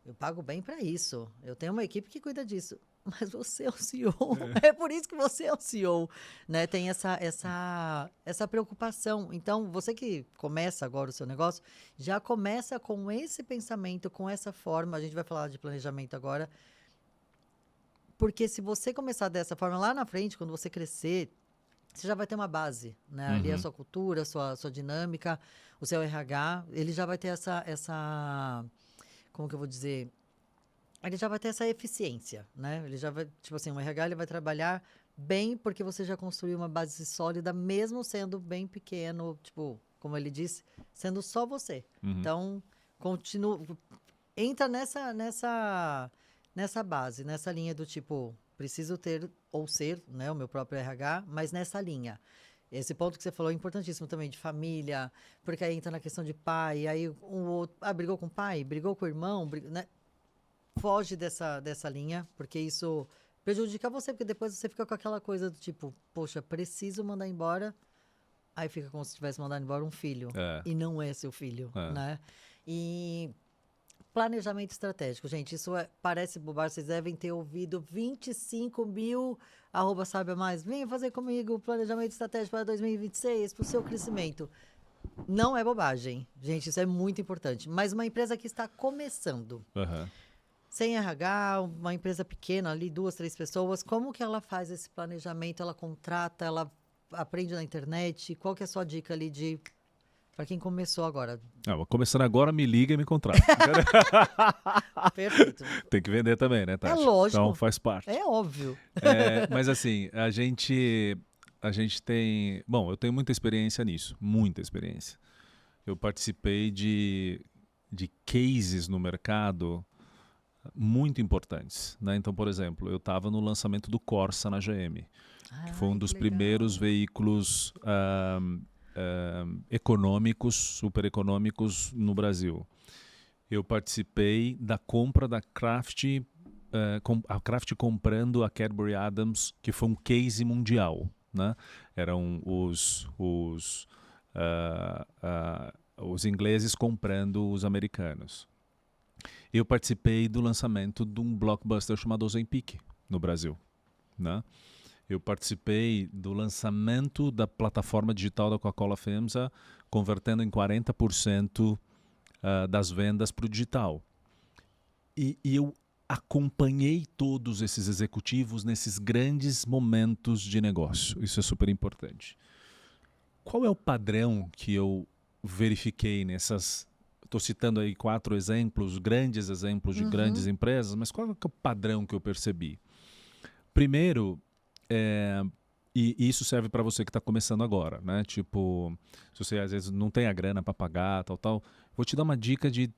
eu pago bem para isso, eu tenho uma equipe que cuida disso, mas você é o CEO, é por isso que você é o CEO, né? Tem essa preocupação. Então, você que começa agora o seu negócio, já começa com esse pensamento, com essa forma, a gente vai falar de planejamento agora, porque se você começar dessa forma, lá na frente, quando você crescer, você já vai ter uma base, né? Ali a sua cultura, a sua dinâmica, o seu RH, ele já vai ter essa como que eu vou dizer, ele já vai ter essa eficiência, né? Ele já vai, tipo assim, o RH ele vai trabalhar bem porque você já construiu uma base sólida, mesmo sendo bem pequeno, tipo, como ele disse, sendo só você. Uhum. Então, continua, entra nessa base, nessa linha do tipo, preciso ter ou ser, né, o meu próprio RH, mas nessa linha. Esse ponto que você falou é importantíssimo também, de família, porque aí entra na questão de pai, aí um outro, brigou com o pai, brigou com o irmão, né? Foge dessa linha, porque isso prejudica você, porque depois você fica com aquela coisa do tipo, poxa, preciso mandar embora, aí fica como se tivesse mandado embora um filho, e não é seu filho, né? E planejamento estratégico, gente, isso parece bobagem, vocês devem ter ouvido 25 mil, @Saiba Mais, venha fazer comigo o planejamento estratégico para 2026, para o seu crescimento. Não é bobagem, gente, isso é muito importante, mas uma empresa que está começando, sem RH, uma empresa pequena ali, 2, 3 pessoas, como que ela faz esse planejamento? Ela contrata, ela aprende na internet? Qual que é a sua dica ali para quem começou agora? Começando agora, me liga e me contrata. Perfeito. Tem que vender também, né, Tati? É lógico. Então faz parte. É óbvio. Mas assim, a gente tem... Bom, eu tenho muita experiência nisso, muita experiência. Eu participei de cases no mercado muito importantes, né? Então, por exemplo, eu estava no lançamento do Corsa na GM, que foi um dos primeiros veículos econômicos, super econômicos no Brasil. Eu participei da compra da Kraft, a Kraft comprando a Cadbury Adams, que foi um case mundial, né? Eram os ingleses comprando os americanos. Eu participei do lançamento de um blockbuster chamado Ozempic no Brasil, né? Eu participei do lançamento da plataforma digital da Coca-Cola FEMSA, convertendo em 40% das vendas para o digital. E eu acompanhei todos esses executivos nesses grandes momentos de negócio. Isso é super importante. Qual é o padrão que eu verifiquei nessas... Estou citando aí 4 exemplos, grandes exemplos de grandes empresas, mas qual é o padrão que eu percebi? Primeiro, e isso serve para você que está começando agora, né? Tipo, se você às vezes não tem a grana para pagar, tal, vou te dar uma dica de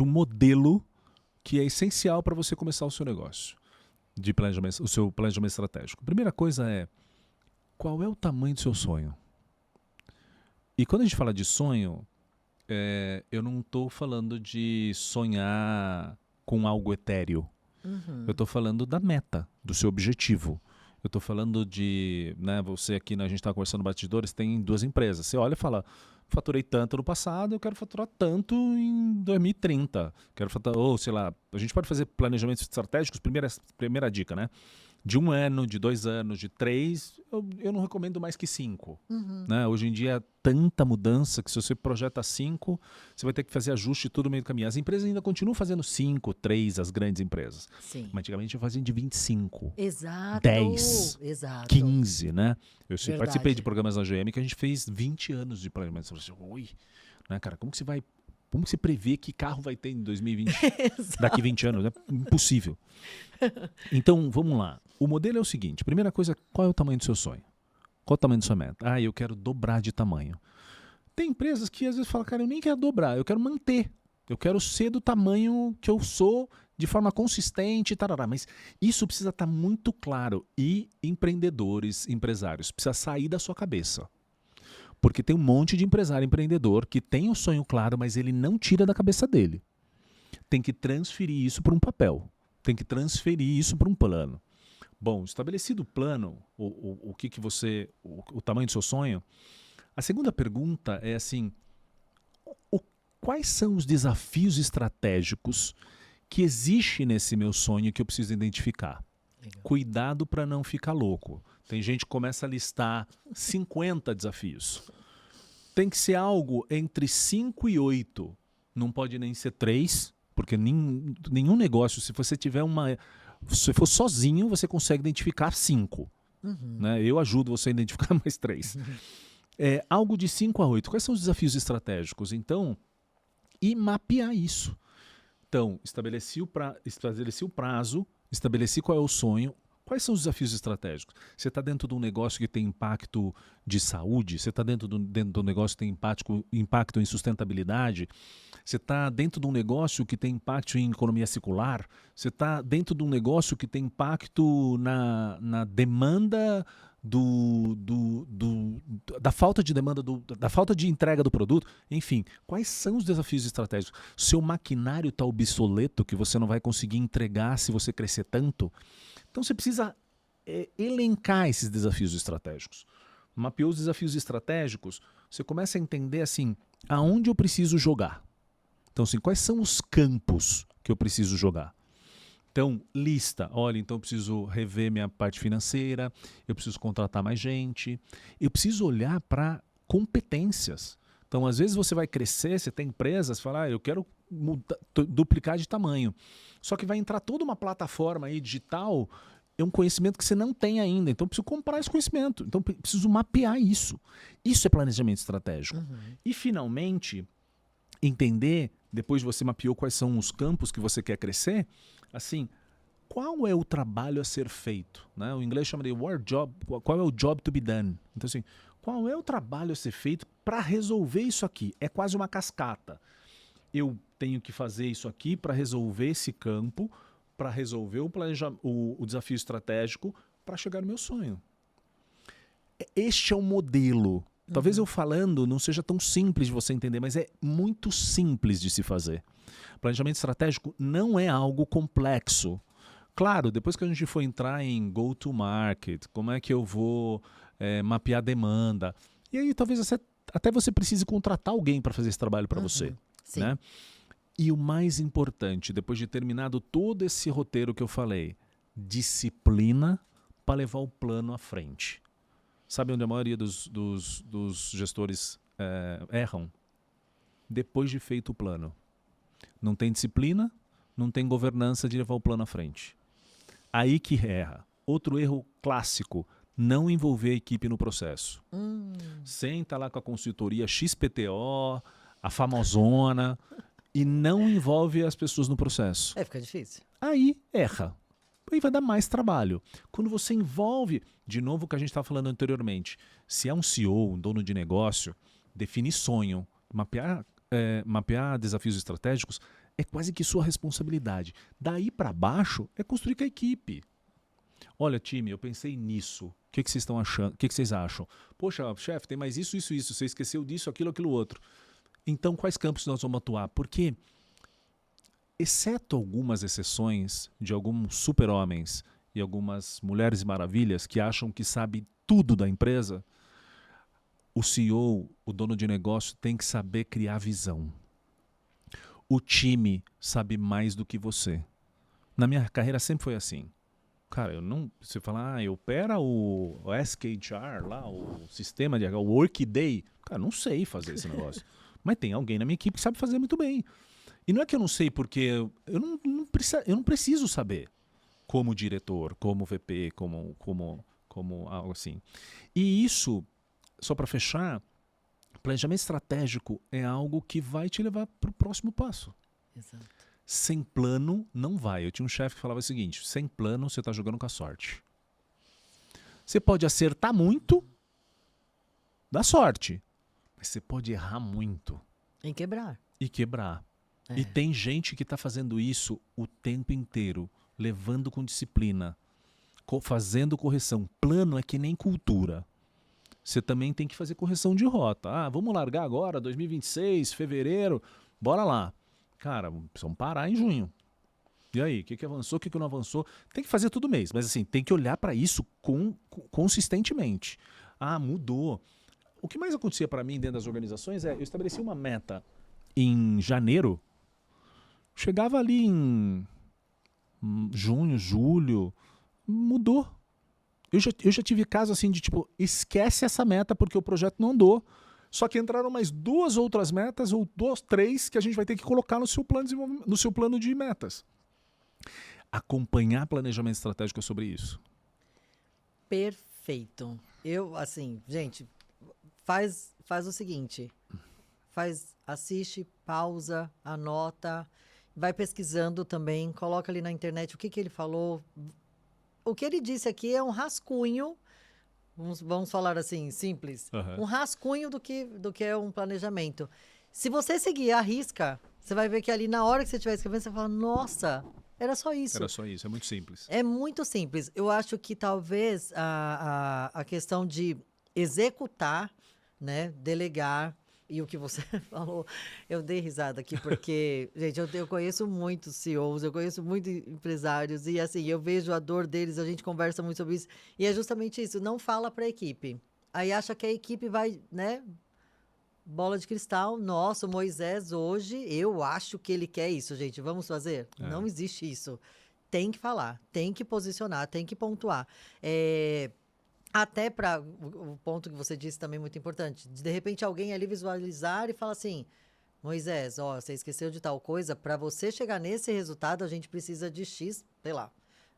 um modelo que é essencial para você começar o seu negócio, de planejamento, o seu planejamento estratégico. A primeira coisa é, qual é o tamanho do seu sonho? E quando a gente fala de sonho, eu não estou falando de sonhar com algo etéreo. Eu estou falando da meta, do seu objetivo. Eu estou falando de, né, você aqui, a gente está conversando no Bastidores, tem 2 empresas. Você olha e fala, faturei tanto no passado, eu quero faturar tanto em 2030. Quero faturar, ou sei lá, a gente pode fazer planejamentos estratégicos, primeira dica, né? De 1 ano, de 2 anos, de 3, eu não recomendo mais que 5. Né? Hoje em dia, tanta mudança que se você projeta 5, você vai ter que fazer ajuste tudo no meio do caminho. As empresas ainda continuam fazendo 5, 3, as grandes empresas. Sim. Mas antigamente eu fazia de 25. Exato. 10. Exato. 15, né? Eu Verdade. participei de programas na GM que a gente fez 20 anos de planejamento. Você fala assim, oi, né, cara, como que você prevê que carro vai ter em 2020? Daqui 20 anos? É impossível. Então, vamos lá. O modelo é o seguinte. Primeira coisa, qual é o tamanho do seu sonho? Qual é o tamanho da sua meta? Eu quero dobrar de tamanho. Tem empresas que às vezes falam, cara, eu nem quero dobrar, eu quero manter. Eu quero ser do tamanho que eu sou de forma consistente, tarará. Mas isso precisa estar muito claro. E empreendedores, empresários, precisa sair da sua cabeça. Porque tem um monte de empresário empreendedor que tem o sonho claro, mas ele não tira da cabeça dele. Tem que transferir isso para um papel. Tem que transferir isso para um plano. Bom, estabelecido o plano, o tamanho do seu sonho, a segunda pergunta é assim, quais são os desafios estratégicos que existem nesse meu sonho que eu preciso identificar? Legal. Cuidado para não ficar louco. Tem gente que começa a listar 50 desafios. Tem que ser algo entre 5 e 8. Não pode nem ser 3, porque nenhum negócio, se você tiver se for sozinho, você consegue identificar 5. Né? Eu ajudo você a identificar mais 3. Algo de 5 a 8. Quais são os desafios estratégicos? Então, e mapear isso. Então, estabeleci o prazo, estabeleci qual é o sonho. Quais são os desafios estratégicos? Você está dentro de um negócio que tem impacto de saúde? Você está dentro de um negócio que tem impacto em sustentabilidade? Você está dentro de um negócio que tem impacto em economia circular? Você está dentro de um negócio que tem impacto na demanda da falta de demanda, da falta de entrega do produto? Enfim, quais são os desafios estratégicos? Seu maquinário está obsoleto, que você não vai conseguir entregar se você crescer tanto? Então você precisa elencar esses desafios estratégicos. Mapeou os desafios estratégicos, você começa a entender assim, aonde eu preciso jogar. Então assim, quais são os campos que eu preciso jogar? Então, lista. Olha, então eu preciso rever minha parte financeira, eu preciso contratar mais gente, eu preciso olhar para competências. Então, às vezes você vai crescer, você tem empresas, fala, eu quero duplicar de tamanho. Só que vai entrar toda uma plataforma aí digital, é um conhecimento que você não tem ainda. Então, eu preciso comprar esse conhecimento. Então, eu preciso mapear isso. Isso é planejamento estratégico. E, finalmente, entender, depois de você mapeou quais são os campos que você quer crescer, assim, qual é o trabalho a ser feito? Né? O inglês chama de work job, qual é o job to be done? Então, assim, qual é o trabalho a ser feito para resolver isso aqui? É quase uma cascata. Eu tenho que fazer isso aqui para resolver esse campo, para resolver o desafio estratégico, para chegar no meu sonho. Este é o modelo. Talvez eu falando não seja tão simples de você entender, mas é muito simples de se fazer. Planejamento estratégico não é algo complexo. Claro, depois que a gente for entrar em go-to-market, como é que eu vou mapear a demanda, e aí talvez até você precise contratar alguém para fazer esse trabalho para você. Né? E o mais importante, depois de terminado todo esse roteiro que eu falei, disciplina para levar o plano à frente. Sabe onde a maioria dos gestores erram? Depois de feito o plano. Não tem disciplina, não tem governança de levar o plano à frente. Aí que erra. Outro erro clássico, não envolver a equipe no processo. Senta lá com a consultoria XPTO, a famosona, e não envolve as pessoas no processo. Fica difícil. Aí erra. Aí vai dar mais trabalho. Quando você envolve, de novo o que a gente estava falando anteriormente, se é um CEO, um dono de negócio, definir sonho, mapear desafios estratégicos, é quase que sua responsabilidade. Daí para baixo é construir com a equipe. Olha, time, eu pensei nisso. O que vocês estão achando? O que vocês acham? Poxa, chefe, tem mais isso. Você esqueceu disso, aquilo outro. Então, quais campos nós vamos atuar? Porque, exceto algumas exceções de alguns super-homens e algumas mulheres maravilhas que acham que sabe tudo da empresa, o CEO, o dono de negócio, tem que saber criar visão. O time sabe mais do que você. Na minha carreira sempre foi assim. Cara, você fala, eu opera o SKHR lá, o sistema de o Workday. Cara, não sei fazer esse negócio. Mas tem alguém na minha equipe que sabe fazer muito bem. E não é que eu não sei porque eu não preciso saber como diretor, como VP, como algo assim. E isso, só para fechar, planejamento estratégico é algo que vai te levar para o próximo passo. Exato. Sem plano, não vai. Eu tinha um chefe que falava o seguinte, sem plano, você está jogando com a sorte. Você pode acertar muito, dá sorte. Mas você pode errar muito. E quebrar. E tem gente que está fazendo isso o tempo inteiro, levando com disciplina, fazendo correção. Plano é que nem cultura. Você também tem que fazer correção de rota. Vamos largar agora, 2026, fevereiro, bora lá. Cara, precisamos parar em junho. E aí, o que avançou, o que não avançou? Tem que fazer todo mês, mas assim, tem que olhar para isso consistentemente. Mudou. O que mais acontecia para mim dentro das organizações eu estabeleci uma meta em janeiro, chegava ali em junho, julho, mudou. Eu já tive caso assim de tipo, esquece essa meta porque o projeto não andou. Só que entraram mais 2 outras metas, ou 3, que a gente vai ter que colocar no seu plano de metas. Acompanhar planejamento estratégico é sobre isso. Perfeito. Gente, faz o seguinte, assiste, pausa, anota vai pesquisando também, coloca ali na internet o que ele falou. O que ele disse aqui é um rascunho, vamos falar assim, simples, um rascunho do que é um planejamento. Se você seguir a risca, você vai ver que ali na hora que você estiver escrevendo, você fala, nossa, era só isso. Era só isso, é muito simples. É muito simples. Eu acho que talvez a questão de executar, né, delegar, e o que você falou, eu dei risada aqui, porque, gente, eu conheço muitos CEOs, eu conheço muitos empresários, e assim, eu vejo a dor deles, a gente conversa muito sobre isso, e é justamente isso, não fala para a equipe. Aí acha que a equipe vai, né, bola de cristal, nossa, o Moisés hoje, eu acho que ele quer isso, gente, vamos fazer? Não existe isso. Tem que falar, tem que posicionar, tem que pontuar. Até para o ponto que você disse também muito importante, de repente alguém ali visualizar e falar assim, Moisés, ó, você esqueceu de tal coisa, para você chegar nesse resultado a gente precisa de X, sei lá,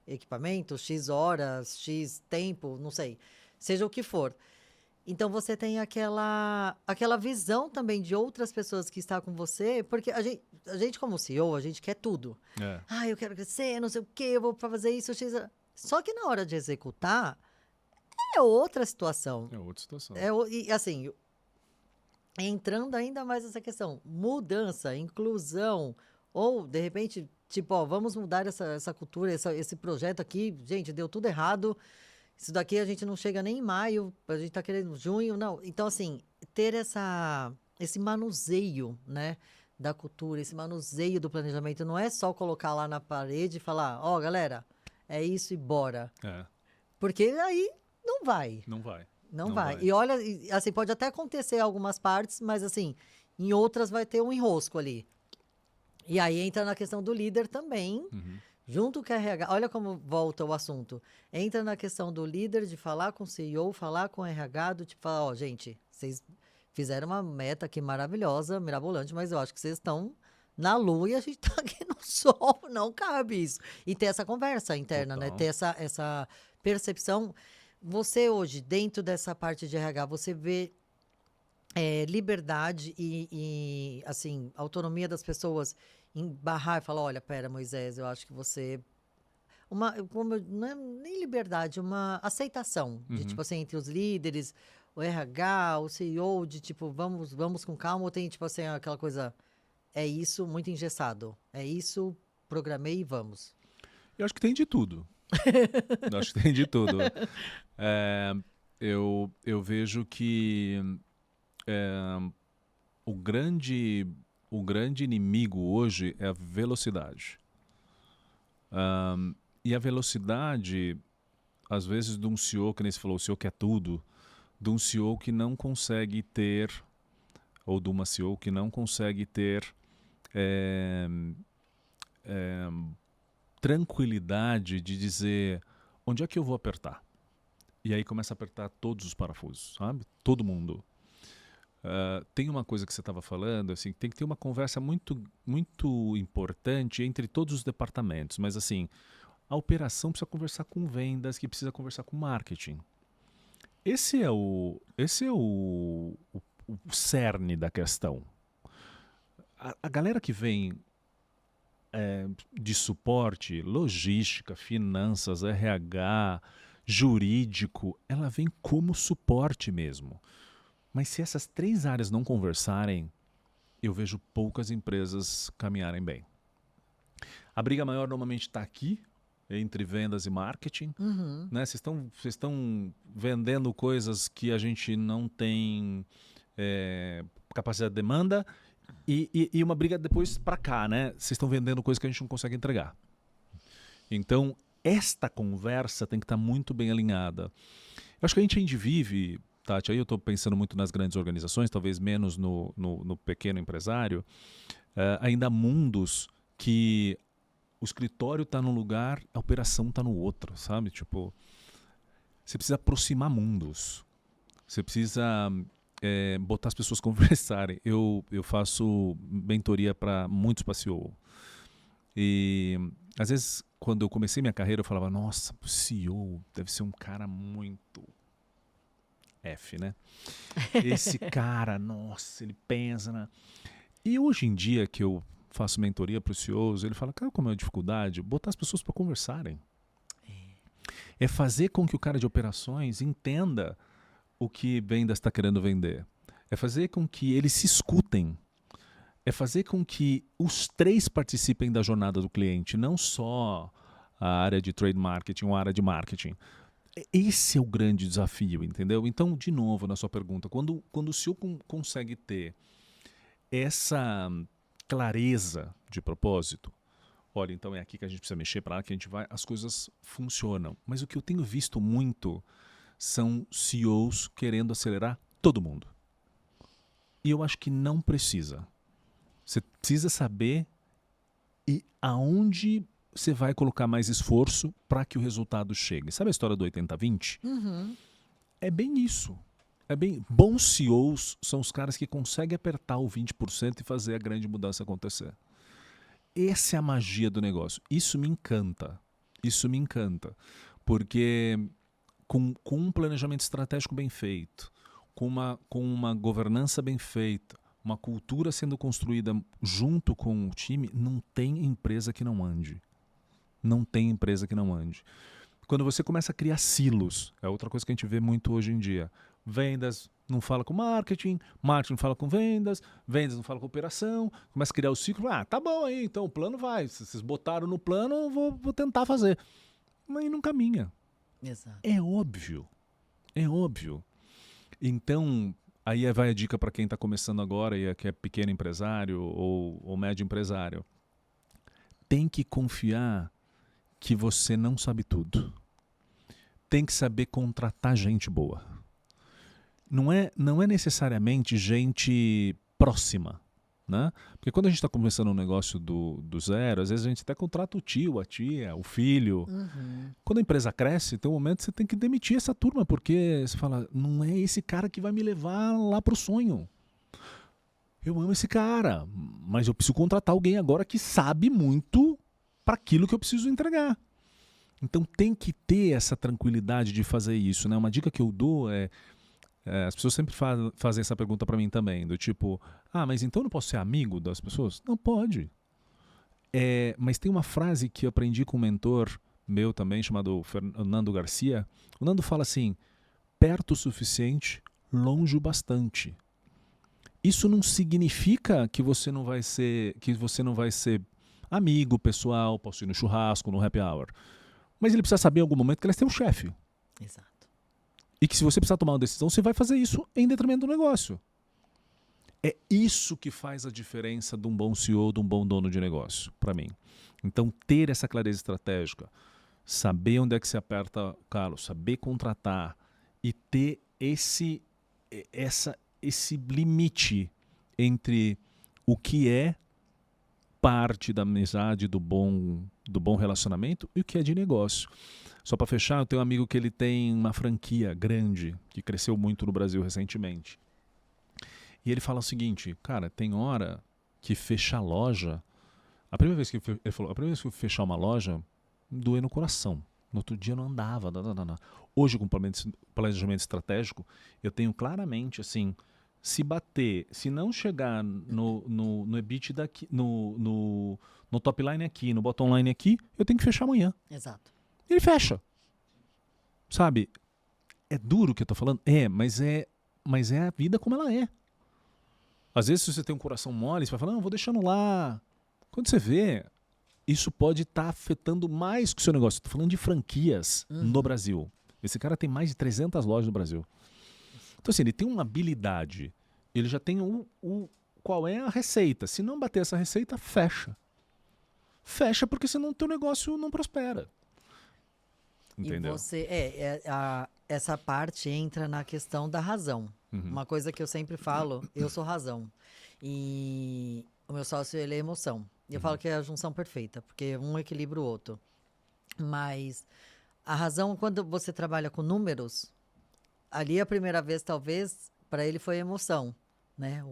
equipamento, X horas, X tempo, não sei, seja o que for. Então você tem aquela visão também de outras pessoas que estão com você, porque a gente como CEO, a gente quer tudo. Eu quero crescer, não sei o quê, eu vou fazer isso, X. Só que na hora de executar, é outra situação. É outra situação. E assim, entrando ainda mais nessa questão, mudança, inclusão, ou de repente, tipo, ó, vamos mudar essa cultura, esse projeto aqui, gente, deu tudo errado, isso daqui a gente não chega nem em maio, a gente tá querendo junho, não. Então, assim, ter esse manuseio, né, da cultura, esse manuseio do planejamento, não é só colocar lá na parede e falar, ó, galera, é isso e bora. Porque aí não vai. Não vai. E olha, assim, pode até acontecer algumas partes, mas assim, em outras vai ter um enrosco ali. E aí entra na questão do líder também, junto com a RH. Olha como volta o assunto. Entra na questão do líder de falar com o CEO, falar com o RH, do tipo, falar, ó, gente, vocês fizeram uma meta aqui maravilhosa, mirabolante, mas eu acho que vocês estão na lua e a gente tá aqui no sol, não cabe isso. E ter essa conversa interna, né? Ter essa percepção. Você hoje, dentro dessa parte de RH, você vê liberdade e, assim, autonomia das pessoas em barrar e falar, olha, pera, Moisés, eu acho que você... não é nem liberdade, uma aceitação de, tipo assim, entre os líderes, o RH, o CEO, de tipo, vamos com calma, ou tem, tipo assim, aquela coisa, é isso, muito engessado, é isso, programei e vamos. Eu acho que tem de tudo. Eu acho que tem de tudo. Eu vejo que o grande inimigo hoje é a velocidade. E a velocidade, às vezes, de um CEO, que nem você falou, o CEO quer tudo, de um CEO que não consegue ter, ou de uma CEO que não consegue ter tranquilidade de dizer onde é que eu vou apertar. E aí começa a apertar todos os parafusos, sabe? Todo mundo. Tem uma coisa que você estava falando, assim, tem que ter uma conversa muito, muito importante entre todos os departamentos, mas assim, a operação precisa conversar com vendas, que precisa conversar com marketing. Esse é o cerne da questão. A galera que vem de suporte, logística, finanças, RH, jurídico, ela vem como suporte mesmo. Mas se essas três áreas não conversarem, eu vejo poucas empresas caminharem bem. A briga maior normalmente está aqui, entre vendas e marketing. Né? Vocês estão vendendo coisas que a gente não tem capacidade de demanda, e uma briga depois para cá, né? Vocês estão vendendo coisas que a gente não consegue entregar. Então, esta conversa tem que estar muito bem alinhada. Eu acho que a gente vive, Tati, aí eu estou pensando muito nas grandes organizações, talvez menos no pequeno empresário, ainda há mundos que o escritório está num lugar, a operação está no outro, sabe? Tipo, você precisa aproximar mundos. Você precisa botar as pessoas conversarem. Eu faço mentoria para muitos CEO. E às vezes, quando eu comecei minha carreira, eu falava, nossa, o CEO deve ser um cara muito F, né? Esse cara, nossa, ele pensa na... E hoje em dia que eu faço mentoria para o CEOs, ele fala, cara, como é a dificuldade? Botar as pessoas para conversarem. É fazer com que o cara de operações entenda o que vendas está querendo vender. É fazer com que eles se escutem. É fazer com que os três participem da jornada do cliente, não só a área de trade marketing ou a área de marketing. Esse é o grande desafio, entendeu? Então, de novo, na sua pergunta, quando o CEO consegue ter essa clareza de propósito, olha, então é aqui que a gente precisa mexer, para lá que a gente vai, as coisas funcionam. Mas o que eu tenho visto muito são CEOs querendo acelerar todo mundo. E eu acho que não precisa. Você precisa saber aonde você vai colocar mais esforço para que o resultado chegue. Sabe a história do 80-20? Uhum. É bem isso. Bons CEOs são os caras que conseguem apertar o 20% e fazer a grande mudança acontecer. Essa é a magia do negócio. Isso me encanta. Isso me encanta. Porque com um planejamento estratégico bem feito, com uma governança bem feita, uma cultura sendo construída junto com o time, não tem empresa que não ande. Não tem empresa que não ande. Quando você começa a criar silos, é outra coisa que a gente vê muito hoje em dia. Vendas não fala com marketing, marketing não fala com vendas não fala com operação, começa a criar o ciclo, tá bom aí, então o plano vai, se vocês botaram no plano, eu vou tentar fazer. Mas não caminha. Exato. É óbvio. É óbvio. Então, aí vai a dica para quem está começando agora e que é pequeno empresário ou médio empresário. Tem que confiar que você não sabe tudo. Tem que saber contratar gente boa. Não é necessariamente gente próxima, né? Porque quando a gente está começando um negócio do zero, às vezes a gente até contrata o tio, a tia, o filho. Uhum. Quando a empresa cresce, tem um momento que você tem que demitir essa turma, porque você fala, não é esse cara que vai me levar lá pro sonho. Eu amo esse cara, mas eu preciso contratar alguém agora que sabe muito para aquilo que eu preciso entregar. Então tem que ter essa tranquilidade de fazer isso, né? Uma dica que eu dou as pessoas sempre fazem essa pergunta para mim também, do tipo, mas então eu não posso ser amigo das pessoas? Não pode. Mas tem uma frase que eu aprendi com um mentor meu também, chamado Nando Garcia. O Nando fala assim, perto o suficiente, longe o bastante. Isso não significa que você não vai ser amigo, pessoal, posso ir no churrasco, no happy hour. Mas ele precisa saber em algum momento que ele é seu chefe. Exato. E que se você precisar tomar uma decisão, você vai fazer isso em detrimento do negócio. É isso que faz a diferença de um bom CEO, de um bom dono de negócio, para mim. Então, ter essa clareza estratégica, saber onde é que se aperta o calo, saber contratar e ter esse limite entre o que é parte da amizade, do bom relacionamento e o que é de negócio. Só para fechar, eu tenho um amigo que ele tem uma franquia grande, que cresceu muito no Brasil recentemente. E ele fala o seguinte, cara, tem hora que fechar a loja... ele falou, a primeira vez que eu fechar uma loja, doeu no coração. No outro dia não andava. Hoje, com planejamento estratégico, eu tenho claramente, assim, se bater, se não chegar no EBITDA aqui, no top line aqui, no bottom line aqui, eu tenho que fechar amanhã. Exato. Ele fecha. Sabe? É duro o que eu tô falando? Mas é a vida como ela é. Às vezes, se você tem um coração mole, você vai falar, não, vou deixando lá. Quando você vê, isso pode estar afetando mais que o seu negócio. Estou falando de franquias no Brasil. Esse cara tem mais de 300 lojas no Brasil. Então, assim, ele tem uma habilidade. Ele já tem qual é a receita. Se não bater essa receita, fecha. Fecha porque senão o teu negócio não prospera. Entendeu? E você, essa parte entra na questão da razão. Uma coisa que eu sempre falo, eu sou razão. E o meu sócio, ele é emoção. E eu falo que é a junção perfeita, porque um equilibra o outro. Mas a razão, quando você trabalha com números, ali a primeira vez, talvez, para ele foi emoção, né?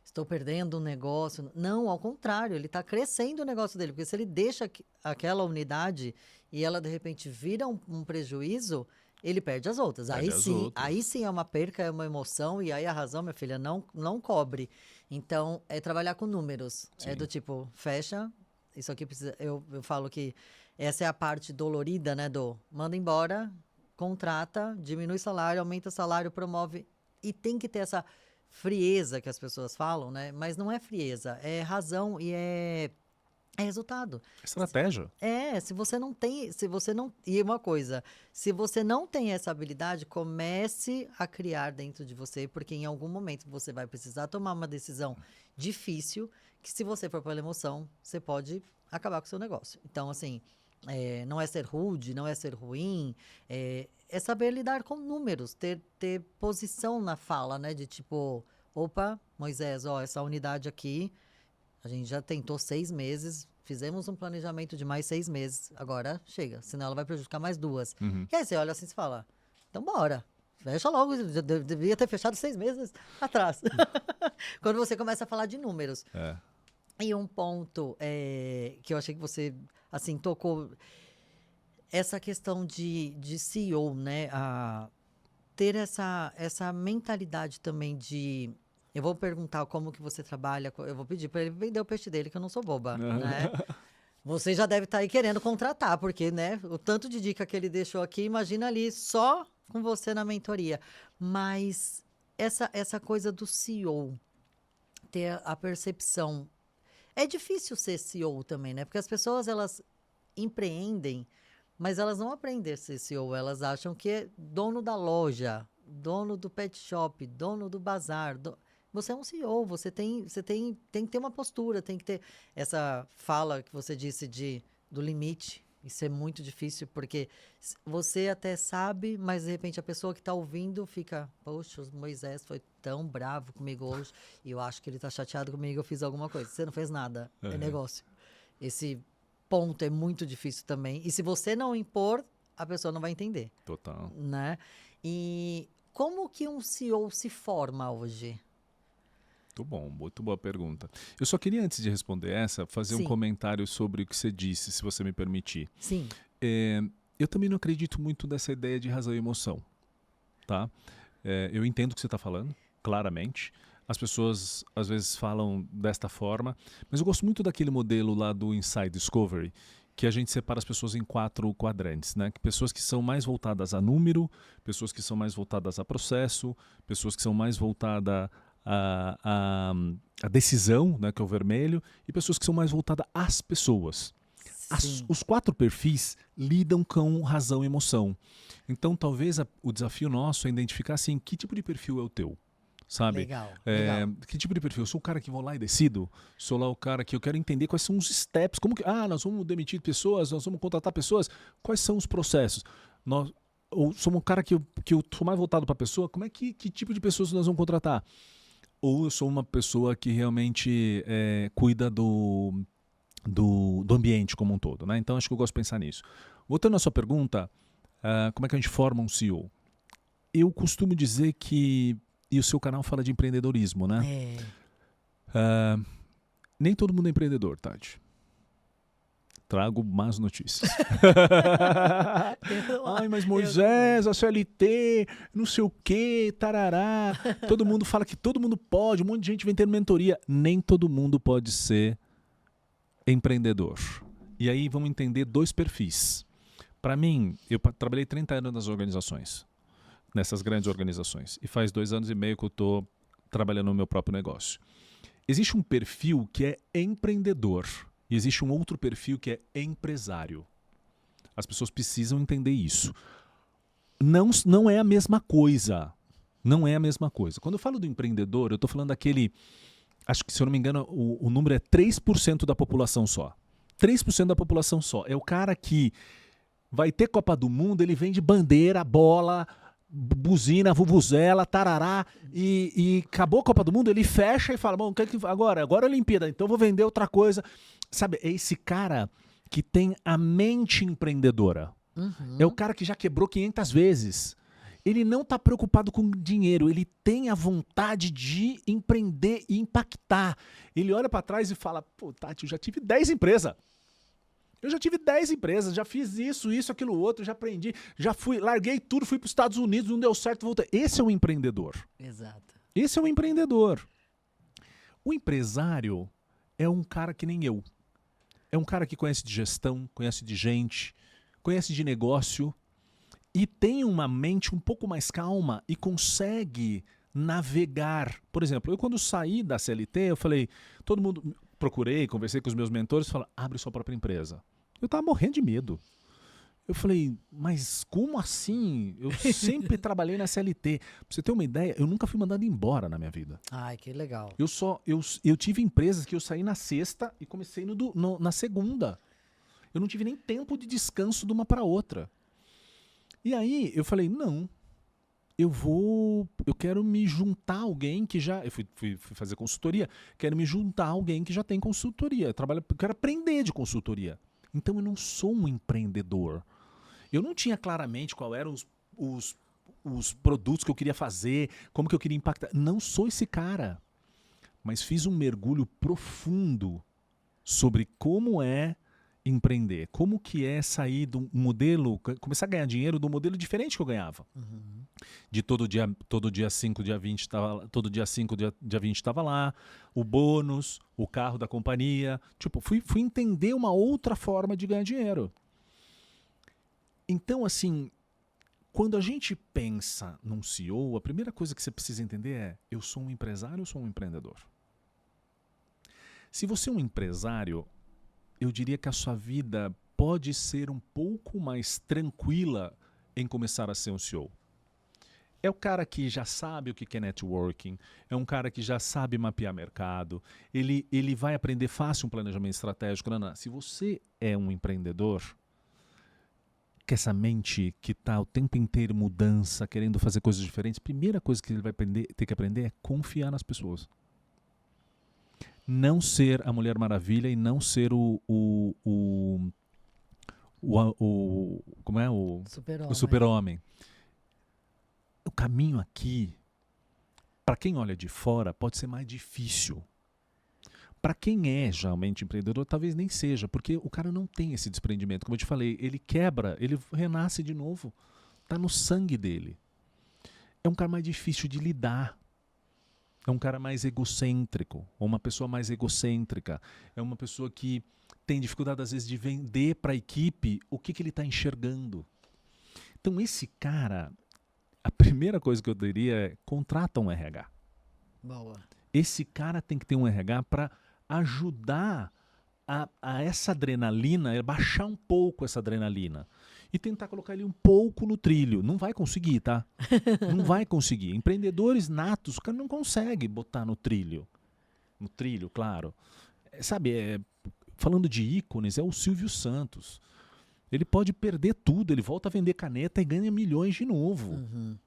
Estou perdendo um negócio. Não, ao contrário, ele está crescendo o negócio dele. Porque se ele deixa aquela unidade e ela, de repente, vira um prejuízo, ele perde as outras. Perde as outras. Aí sim é uma perca, é uma emoção, e aí a razão, minha filha, não cobre. Então, é trabalhar com números. É Sim. do tipo, fecha, isso aqui precisa. Eu falo que essa é a parte dolorida, né? Manda embora, contrata, diminui salário, aumenta salário, promove. E tem que ter essa frieza que as pessoas falam, né? Mas não é frieza, é razão e é resultado. Estratégia. E uma coisa, se você não tem essa habilidade, comece a criar dentro de você, porque em algum momento você vai precisar tomar uma decisão difícil, que se você for pela emoção, você pode acabar com o seu negócio. Então, assim, não é ser rude, não é ser ruim, é saber lidar com números, ter posição na fala, né? De tipo, opa, Moisés, ó, essa unidade aqui, a gente já tentou 6 meses, fizemos um planejamento de mais 6 meses. Agora chega, senão ela vai prejudicar mais 2. Uhum. E aí você olha assim e fala, então bora, fecha logo, devia ter fechado 6 meses atrás. Quando você começa a falar de números. É. E um ponto que eu achei que você, assim, tocou, essa questão de CEO, né? Ter essa mentalidade também de... Eu vou perguntar como que você trabalha, eu vou pedir para ele vender o peixe dele, que eu não sou boba, né? Você já deve estar aí querendo contratar, porque, né, o tanto de dica que ele deixou aqui, imagina ali só com você na mentoria. Mas essa coisa do CEO, ter a percepção... É difícil ser CEO também, né? Porque as pessoas, elas empreendem, mas elas não aprendem a ser CEO. Elas acham que é dono da loja, dono do pet shop, dono do bazar. Você é um CEO, você tem que ter uma postura, tem que ter essa fala que você disse do limite. Isso é muito difícil, porque você até sabe, mas de repente a pessoa que está ouvindo fica, poxa, o Moisés foi tão bravo comigo hoje, e eu acho que ele está chateado comigo, eu fiz alguma coisa. Você não fez nada, é negócio. Esse ponto é muito difícil também. E se você não impor, a pessoa não vai entender. Total. Né? E como que um CEO se forma hoje? Muito bom, muito boa pergunta. Eu só queria, antes de responder essa, fazer um comentário sobre o que você disse, se você me permitir. Sim. Eu também não acredito muito nessa ideia de razão e emoção, tá? Eu entendo o que você está falando, claramente. As pessoas, às vezes, falam desta forma, mas eu gosto muito daquele modelo lá do Inside Discovery, que a gente separa as pessoas em 4 quadrantes, né? Pessoas que são mais voltadas a número, pessoas que são mais voltadas a processo, pessoas que são mais voltadas a decisão, né, que é o vermelho, e pessoas que são mais voltadas às pessoas. Os 4 perfis lidam com razão e emoção. Então, talvez o desafio nosso é identificar assim, que tipo de perfil é o teu, sabe? Legal. Que tipo de perfil? Eu sou o cara que vou lá e decido? Sou lá o cara que eu quero entender quais são os steps, como que, nós vamos demitir pessoas, nós vamos contratar pessoas, quais são os processos? Ou somos um cara que eu sou mais voltado para a pessoa, que tipo de pessoas nós vamos contratar? Ou eu sou uma pessoa que realmente cuida do ambiente como um todo, né? Então, acho que eu gosto de pensar nisso. Voltando à sua pergunta, como é que a gente forma um CEO? Eu costumo dizer que, e o seu canal fala de empreendedorismo, né? Nem todo mundo é empreendedor, Tati. Trago más notícias. Ai, mas Moisés, a CLT, não sei o quê, tarará. Todo mundo fala que todo mundo pode, um monte de gente vem tendo mentoria. Nem todo mundo pode ser empreendedor. E aí vamos entender 2 perfis. Para mim, eu trabalhei 30 anos nas organizações, nessas grandes organizações. E faz 2 anos e meio que eu estou trabalhando no meu próprio negócio. Existe um perfil que é empreendedor. E existe um outro perfil que é empresário. As pessoas precisam entender isso. Não é a mesma coisa. Não é a mesma coisa. Quando eu falo do empreendedor, eu estou falando daquele... Acho que, se eu não me engano, o número é 3% da população só. 3% da população só. É o cara que vai ter Copa do Mundo, ele vende bandeira, bola, buzina, vuvuzela, tarará, e acabou a Copa do Mundo, ele fecha e fala, bom, agora é a Olimpíada, então vou vender outra coisa. Sabe, é esse cara que tem a mente empreendedora. É o cara que já quebrou 500 vezes. Ele não está preocupado com dinheiro, ele tem a vontade de empreender e impactar. Ele olha para trás e fala, pô, Tati, eu já tive 10 empresas. Eu já tive 10 empresas, já fiz isso, aquilo outro, já aprendi, já fui, larguei tudo, fui para os Estados Unidos, não deu certo, voltei. Esse é o empreendedor. Exato. Esse é o empreendedor. O empresário é um cara que nem eu. É um cara que conhece de gestão, conhece de gente, conhece de negócio e tem uma mente um pouco mais calma e consegue navegar. Por exemplo, eu quando saí da CLT, eu falei, todo mundo, procurei, conversei com os meus mentores, falaram, abre sua própria empresa. Eu tava morrendo de medo. Eu falei, mas como assim? Eu sempre trabalhei na CLT. Pra você ter uma ideia, eu nunca fui mandado embora na minha vida. Ai, que legal. Eu tive empresas que eu saí na sexta e comecei na segunda. Eu não tive nem tempo de descanso de uma para outra. E aí eu falei, não, eu quero me juntar a alguém que já... Eu fui fazer consultoria, quero me juntar a alguém que já tem consultoria. Eu quero aprender de consultoria. Então eu não sou um empreendedor. Eu não tinha claramente qual eram os produtos que eu queria fazer, como que eu queria impactar. Não sou esse cara. Mas fiz um mergulho profundo sobre como é empreender. Como que é sair de um modelo, começar a ganhar dinheiro de um modelo diferente que eu ganhava. Uhum. De todo dia 5, dia 20 tava, todo dia 5, dia 20 estava lá, o bônus, o carro da companhia. Tipo, fui entender uma outra forma de ganhar dinheiro. Então, assim, quando a gente pensa num CEO, a primeira coisa que você precisa entender é, eu sou um empresário ou sou um empreendedor? Se você é um empresário, eu diria que a sua vida pode ser um pouco mais tranquila em começar a ser um CEO. É o cara que já sabe o que é networking, é um cara que já sabe mapear mercado, ele vai aprender fácil um planejamento estratégico. Não. Se você é um empreendedor, que essa mente que está o tempo inteiro em mudança, querendo fazer coisas diferentes, a primeira coisa que ele vai ter que aprender é confiar nas pessoas. Não ser a Mulher Maravilha e não ser como é? Super-homem. O super-homem. O caminho aqui, para quem olha de fora, pode ser mais difícil. Para quem é realmente empreendedor, talvez nem seja, porque o cara não tem esse desprendimento. Como eu te falei, ele quebra, ele renasce de novo. Está no sangue dele. É um cara mais difícil de lidar. É um cara mais egocêntrico, ou uma pessoa mais egocêntrica. É uma pessoa que tem dificuldade, às vezes, de vender para a equipe o que ele está enxergando. Então, esse cara, a primeira coisa que eu diria é, contrata um RH. Boa. Esse cara tem que ter um RH para ajudar a essa adrenalina, baixar um pouco essa adrenalina e tentar colocar ele um pouco no trilho. Não vai conseguir, tá? Não vai conseguir. Empreendedores natos, o cara não consegue botar no trilho. No trilho, claro. Sabe, falando de ícones, é o Silvio Santos. Ele pode perder tudo, ele volta a vender caneta e ganha milhões de novo. Uhum.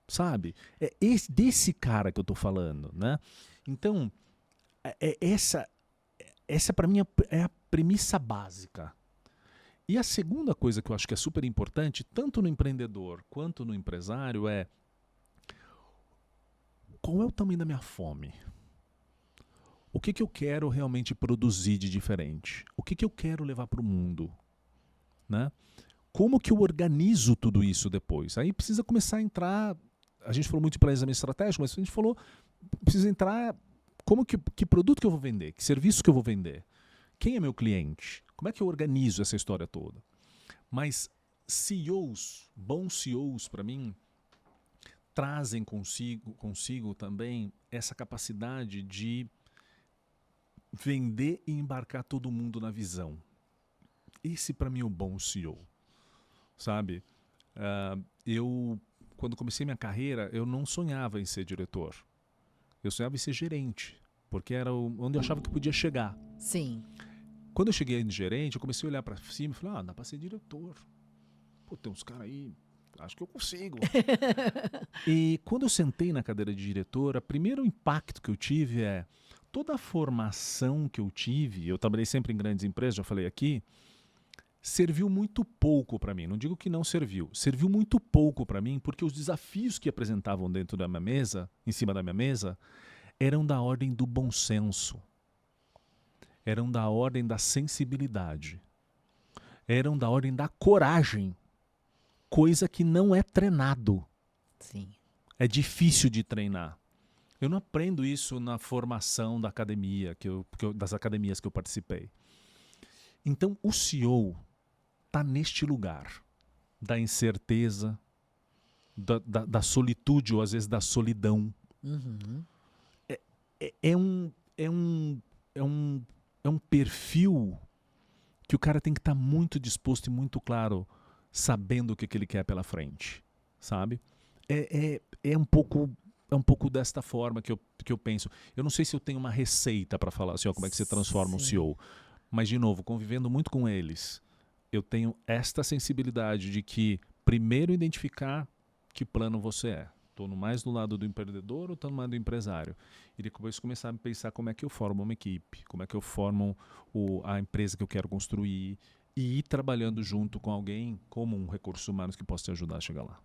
Sabe? É desse cara que eu tô falando, né? Então, essa para mim é a premissa básica. E a segunda coisa que eu acho que é super importante, tanto no empreendedor quanto no empresário, é qual é o tamanho da minha fome? O que eu quero realmente produzir de diferente? O que eu quero levar para o mundo? Né? Como que eu organizo tudo isso depois? Aí precisa começar a entrar, a gente falou muito de planejamento estratégico, mas a gente falou, precisa entrar, que produto que eu vou vender? Que serviço que eu vou vender? Quem é meu cliente? Como é que eu organizo essa história toda? Mas CEOs, bons CEOs para mim, trazem consigo também essa capacidade de vender e embarcar todo mundo na visão. Esse para mim é o bom CEO, sabe? Eu, quando comecei minha carreira, eu não sonhava em ser diretor. Eu sonhava em ser gerente, porque era onde eu achava que podia chegar. Sim. Quando eu cheguei de gerente, eu comecei a olhar para cima e falei, dá para ser diretor. Pô, tem uns caras aí, acho que eu consigo. E quando eu sentei na cadeira de diretor, o primeiro impacto que eu tive é toda a formação que eu tive, eu trabalhei sempre em grandes empresas, já falei aqui, serviu muito pouco para mim. Não digo que não serviu. Serviu muito pouco para mim porque os desafios que apresentavam dentro da minha mesa, em cima da minha mesa, eram da ordem do bom senso. Eram da ordem da sensibilidade. eram da ordem da coragem, coisa que não é treinado. Sim. É difícil de treinar. Eu não aprendo isso na formação da academia, das academias que eu participei. Então, o CEO está neste lugar da incerteza, da solitude ou às vezes da solidão. Uhum. É um perfil que o cara tem que estar muito disposto e muito claro, sabendo o que ele quer pela frente, sabe? É um pouco desta forma que eu penso. Eu não sei se eu tenho uma receita para falar assim, ó, como é que você transforma um Sim. CEO. Mas, de novo, convivendo muito com eles, eu tenho esta sensibilidade de que primeiro identificar que plano você é. Estou mais do lado do empreendedor ou estou no lado do empresário? E depois começar a pensar como é que eu formo uma equipe, como é que eu formo a empresa que eu quero construir e ir trabalhando junto com alguém como um recurso humano que possa te ajudar a chegar lá.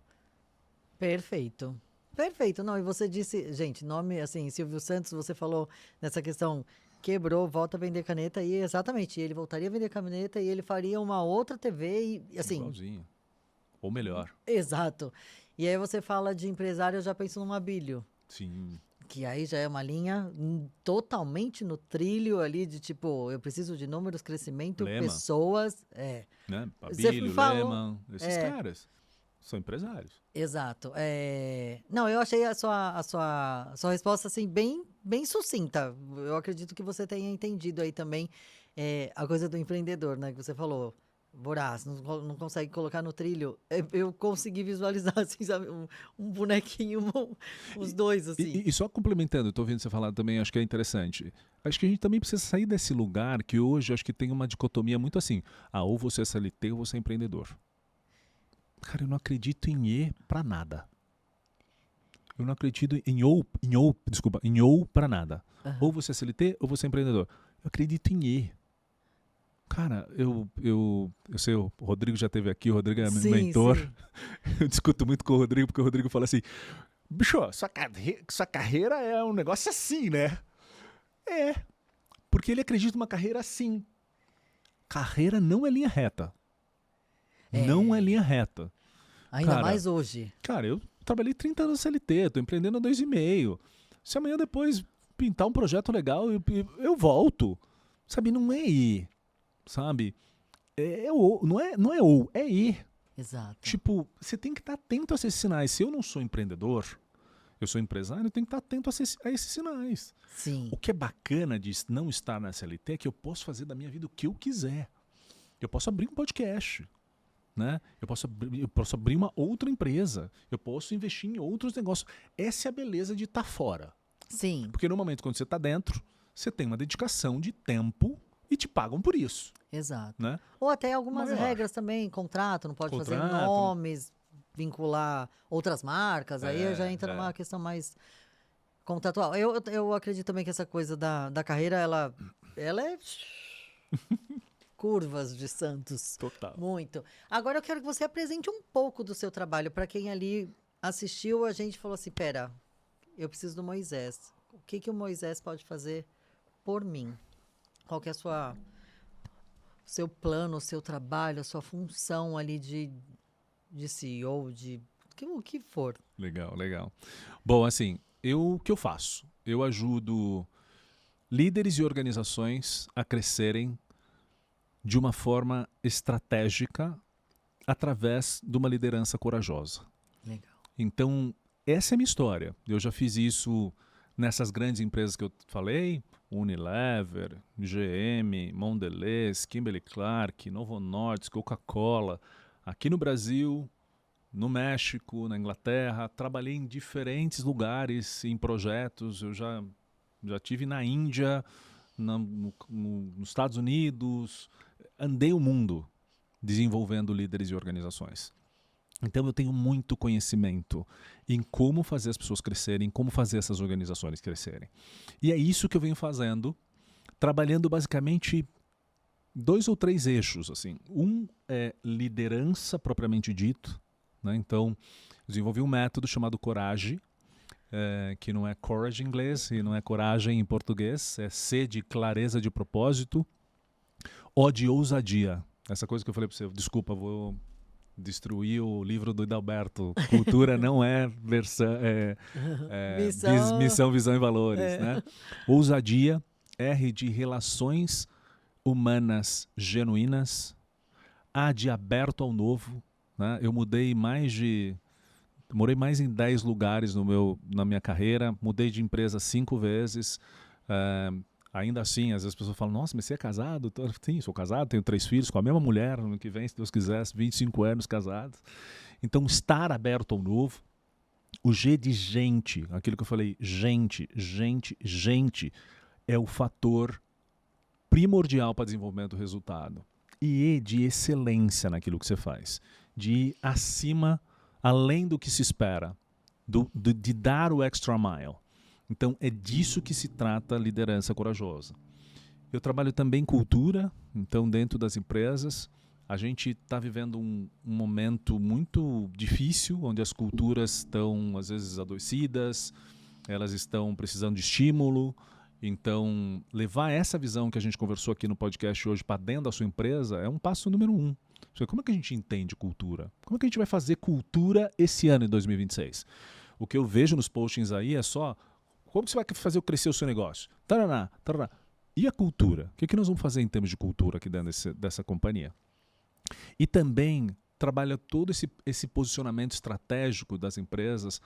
Perfeito. Perfeito. Não, e você disse, gente, nome assim, Silvio Santos, você falou nessa questão, quebrou, volta a vender caneta, e exatamente, ele voltaria a vender caneta e ele faria uma outra TV e assim, Igualzinho. Ou melhor. exato. E aí você fala de empresário, eu já penso numa Abílio, Sim. que aí já é uma linha totalmente no trilho ali de tipo, eu preciso de números, crescimento, Lema. pessoas, Né? Você Abílio, falou, Lehman, esses caras são empresários. exato. Não, eu achei a sua resposta assim bem sucinta. Eu acredito que você tenha entendido aí também a coisa do empreendedor, né? Que você falou, voraz, não consegue colocar no trilho. Eu consegui visualizar, assim, sabe, um bonequinho, os dois, assim. E só complementando, estou ouvindo você falar também, acho que é interessante. Acho que a gente também precisa sair desse lugar que hoje acho que tem uma dicotomia muito assim. ou você é CLT ou você é empreendedor. Cara, eu não acredito em E pra nada. Eu não acredito em ou pra nada. Aham. Ou você é CLT ou você é empreendedor. Eu acredito em E. Cara, eu sei, o Rodrigo já esteve aqui, o Rodrigo é meu Sim, mentor. sim. Eu discuto muito com o Rodrigo, porque o Rodrigo fala assim, bicho, sua carreira é um negócio assim, né? É, porque ele acredita numa carreira assim. Carreira não é linha reta. Não é linha reta. Ainda Cara, mais hoje. Cara, eu trabalhei 30 anos no CLT, tô empreendendo há 2,5. Se amanhã depois pintar um projeto legal, eu volto. Sabe, não é ir, sabe? Não é ou, é ir. Exato. Tipo, você tem que estar atento a esses sinais. Se eu não sou empreendedor, eu sou empresário, eu tenho que estar atento a esses sinais. Sim. O que é bacana de não estar na CLT é que eu posso fazer da minha vida o que eu quiser. Eu posso abrir um podcast. Né? Eu posso abrir uma outra empresa. Eu posso investir em outros negócios. Essa é a beleza de estar fora. Sim. Porque no momento quando você está dentro, você tem uma dedicação de tempo e te pagam por isso. Exato. Né? Ou até algumas Maior. regras também, contrato, não pode fazer Contrato. nomes, vincular outras marcas, aí já entra numa questão mais contratual. Eu acredito também que essa coisa da carreira, ela é curvas de Santos. Total. Muito. Agora eu quero que você apresente um pouco do seu trabalho para quem ali assistiu, a gente falou assim, pera, eu preciso do Moisés. O que o Moisés pode fazer por mim? Qual que é seu plano, o seu trabalho, a sua função ali de CEO, o que for. Legal, legal. Bom, assim, o que eu faço? Eu ajudo líderes e organizações a crescerem de uma forma estratégica através de uma liderança corajosa. Legal. Então, essa é a minha história. Eu já fiz isso nessas grandes empresas que eu falei, Unilever, GM, Mondelez, Kimberly-Clark, Novo Nordisk, Coca-Cola, aqui no Brasil, no México, na Inglaterra, trabalhei em diferentes lugares, em projetos, eu já tive na Índia, nos Estados Unidos, andei o mundo desenvolvendo líderes e organizações. Então eu tenho muito conhecimento em como fazer as pessoas crescerem, como fazer essas organizações crescerem. E é isso que eu venho fazendo, trabalhando basicamente 2 ou 3 eixos. Assim. Um é liderança propriamente dito. Né? Então, desenvolvi um método chamado Corage, que não é courage em inglês e não é coragem em português, é C de clareza de propósito, O de ousadia. Essa coisa que eu falei para você, desculpa, vou destruir o livro do Hidalberto. Cultura não é missão, visão e valores, né? Ousadia, R de relações humanas genuínas, A de aberto ao novo, né? Eu morei mais em 10 lugares na minha carreira, mudei de empresa 5 vezes. Ainda assim, às vezes as pessoas falam, nossa, mas você é casado? Sim, sou casado, tenho 3 filhos com a mesma mulher, no ano que vem, se Deus quiser, 25 anos casados. Então, estar aberto ao novo. O G de gente, aquilo que eu falei, gente, é o fator primordial para desenvolvimento do resultado. E E de excelência naquilo que você faz, de ir acima, além do que se espera, de dar o extra mile. Então, é disso que se trata a liderança corajosa. Eu trabalho também cultura, então dentro das empresas, a gente está vivendo um momento muito difícil, onde as culturas estão, às vezes, adoecidas, elas estão precisando de estímulo. Então, levar essa visão que a gente conversou aqui no podcast hoje para dentro da sua empresa é um passo número 1. Como é que a gente entende cultura? Como é que a gente vai fazer cultura esse ano, em 2026? O que eu vejo nos postings aí é só como você vai fazer crescer o seu negócio? Taraná, taraná. E a cultura? O que nós vamos fazer em termos de cultura aqui dentro dessa companhia? E também trabalha todo esse posicionamento estratégico das empresas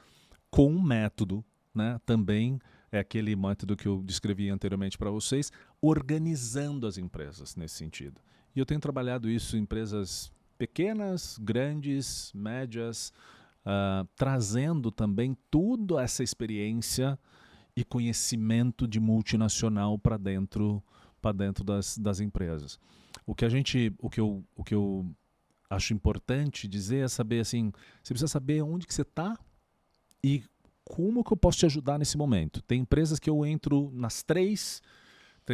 com um método, né? Também é aquele método que eu descrevi anteriormente para vocês, organizando as empresas nesse sentido. E eu tenho trabalhado isso em empresas pequenas, grandes, médias, trazendo também toda essa experiência e conhecimento de multinacional para dentro das empresas. O que eu acho importante dizer é saber assim, você precisa saber onde que você está e como que eu posso te ajudar nesse momento. Tem empresas que eu entro nas três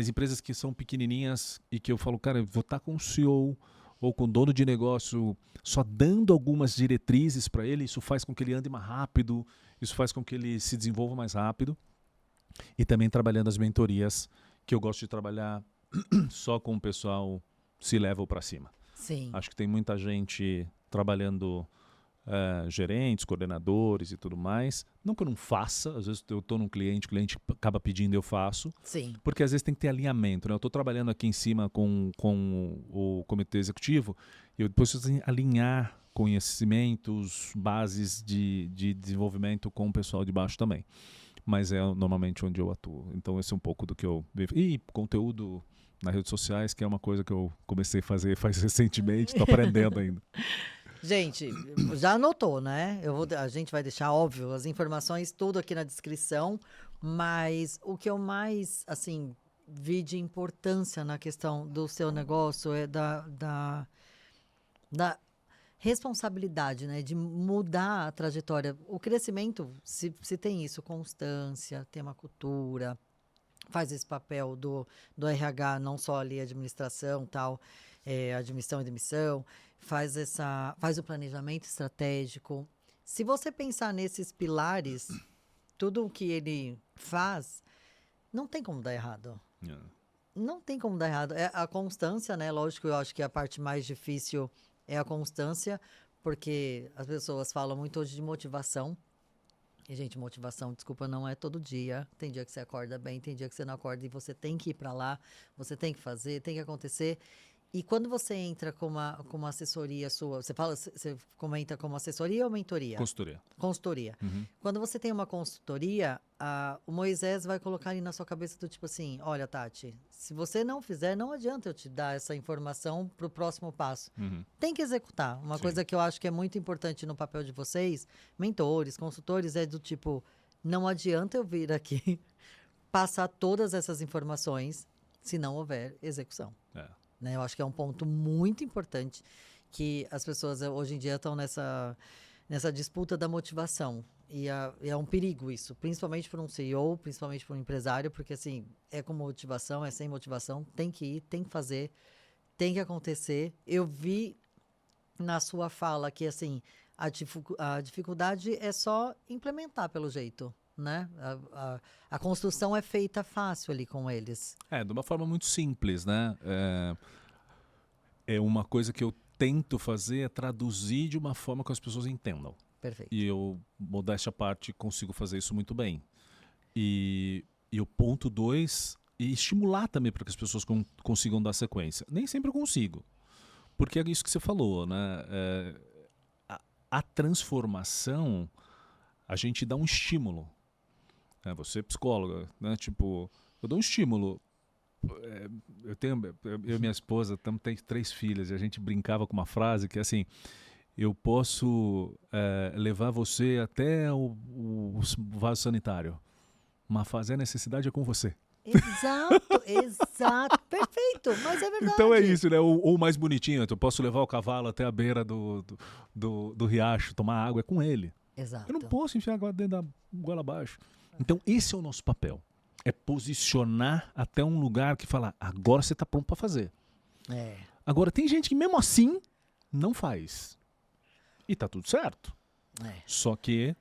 empresas que são pequenininhas e que eu falo, cara, eu vou estar com o CEO ou com o dono de negócio só dando algumas diretrizes para ele, isso faz com que ele ande mais rápido, isso faz com que ele se desenvolva mais rápido. E também trabalhando as mentorias, que eu gosto de trabalhar só com o pessoal C-level para cima. Sim. Acho que tem muita gente trabalhando gerentes, coordenadores e tudo mais. Não que eu não faça, às vezes eu estou num cliente, o cliente acaba pedindo eu faço. Sim. Porque às vezes tem que ter alinhamento, né? Eu estou trabalhando aqui em cima com o comitê executivo e eu depois preciso alinhar conhecimentos, bases de desenvolvimento com o pessoal de baixo também. Mas é normalmente onde eu atuo. Então esse é um pouco do que eu vivo. E conteúdo nas redes sociais, que é uma coisa que eu comecei a fazer faz recentemente, estou aprendendo ainda. Gente, já anotou, né? A gente vai deixar, óbvio, as informações tudo aqui na descrição, mas o que eu mais, assim, vi de importância na questão do seu negócio é da responsabilidade, né? De mudar a trajetória. O crescimento, se tem isso, constância, tem uma cultura, faz esse papel do RH, não só ali administração, tal, admissão e demissão, faz o planejamento estratégico. Se você pensar nesses pilares, tudo o que ele faz, não tem como dar errado. Não tem como dar errado. É a constância, né? Lógico, eu acho que a parte mais difícil é a constância, porque as pessoas falam muito hoje de motivação. E, gente, motivação, desculpa, não é todo dia. Tem dia que você acorda bem, tem dia que você não acorda e você tem que ir para lá, você tem que fazer, tem que acontecer. E quando você entra com uma assessoria sua, você comenta como assessoria ou mentoria? Consultoria. Consultoria. Uhum. Quando você tem uma consultoria, o Moisés vai colocar ali na sua cabeça do tipo assim, olha, Tati, se você não fizer, não adianta eu te dar essa informação para o próximo passo. Uhum. Tem que executar. Uma coisa que eu acho que é muito importante no papel de vocês, mentores, consultores, é do tipo, não adianta eu vir aqui passar todas essas informações se não houver execução. Né? Eu acho que é um ponto muito importante que as pessoas hoje em dia estão nessa disputa da motivação. E é um perigo isso, principalmente para um CEO, principalmente para um empresário, porque assim, é com motivação, é sem motivação, tem que ir, tem que fazer, tem que acontecer. Eu vi na sua fala que assim, a dificuldade é só implementar pelo jeito. Né? A construção é feita fácil ali com eles. De uma forma muito simples, né? É uma coisa que eu tento fazer é traduzir de uma forma que as pessoas entendam. Perfeito. E eu, modéstia à parte, consigo fazer isso muito bem. E o ponto 2, e estimular também para que as pessoas consigam dar sequência. Nem sempre eu consigo. Porque é isso que você falou, né? A transformação, a gente dá um estímulo. Você é psicóloga, né? Tipo, eu dou um estímulo. Eu e minha esposa temos 3 filhas e a gente brincava com uma frase que é assim: eu posso levar você até o vaso sanitário, mas fazer a necessidade é com você. Exato, exato. Perfeito, mas é verdade. Então é isso, né? Ou mais bonitinho, eu posso levar o cavalo até a beira do riacho, tomar água, é com ele. Exato. Eu não posso enfiar água dentro da goela abaixo. Então esse é o nosso papel. É posicionar até um lugar que fala, agora você está pronto para fazer. Agora tem gente que mesmo assim não faz. E tá tudo certo. Só que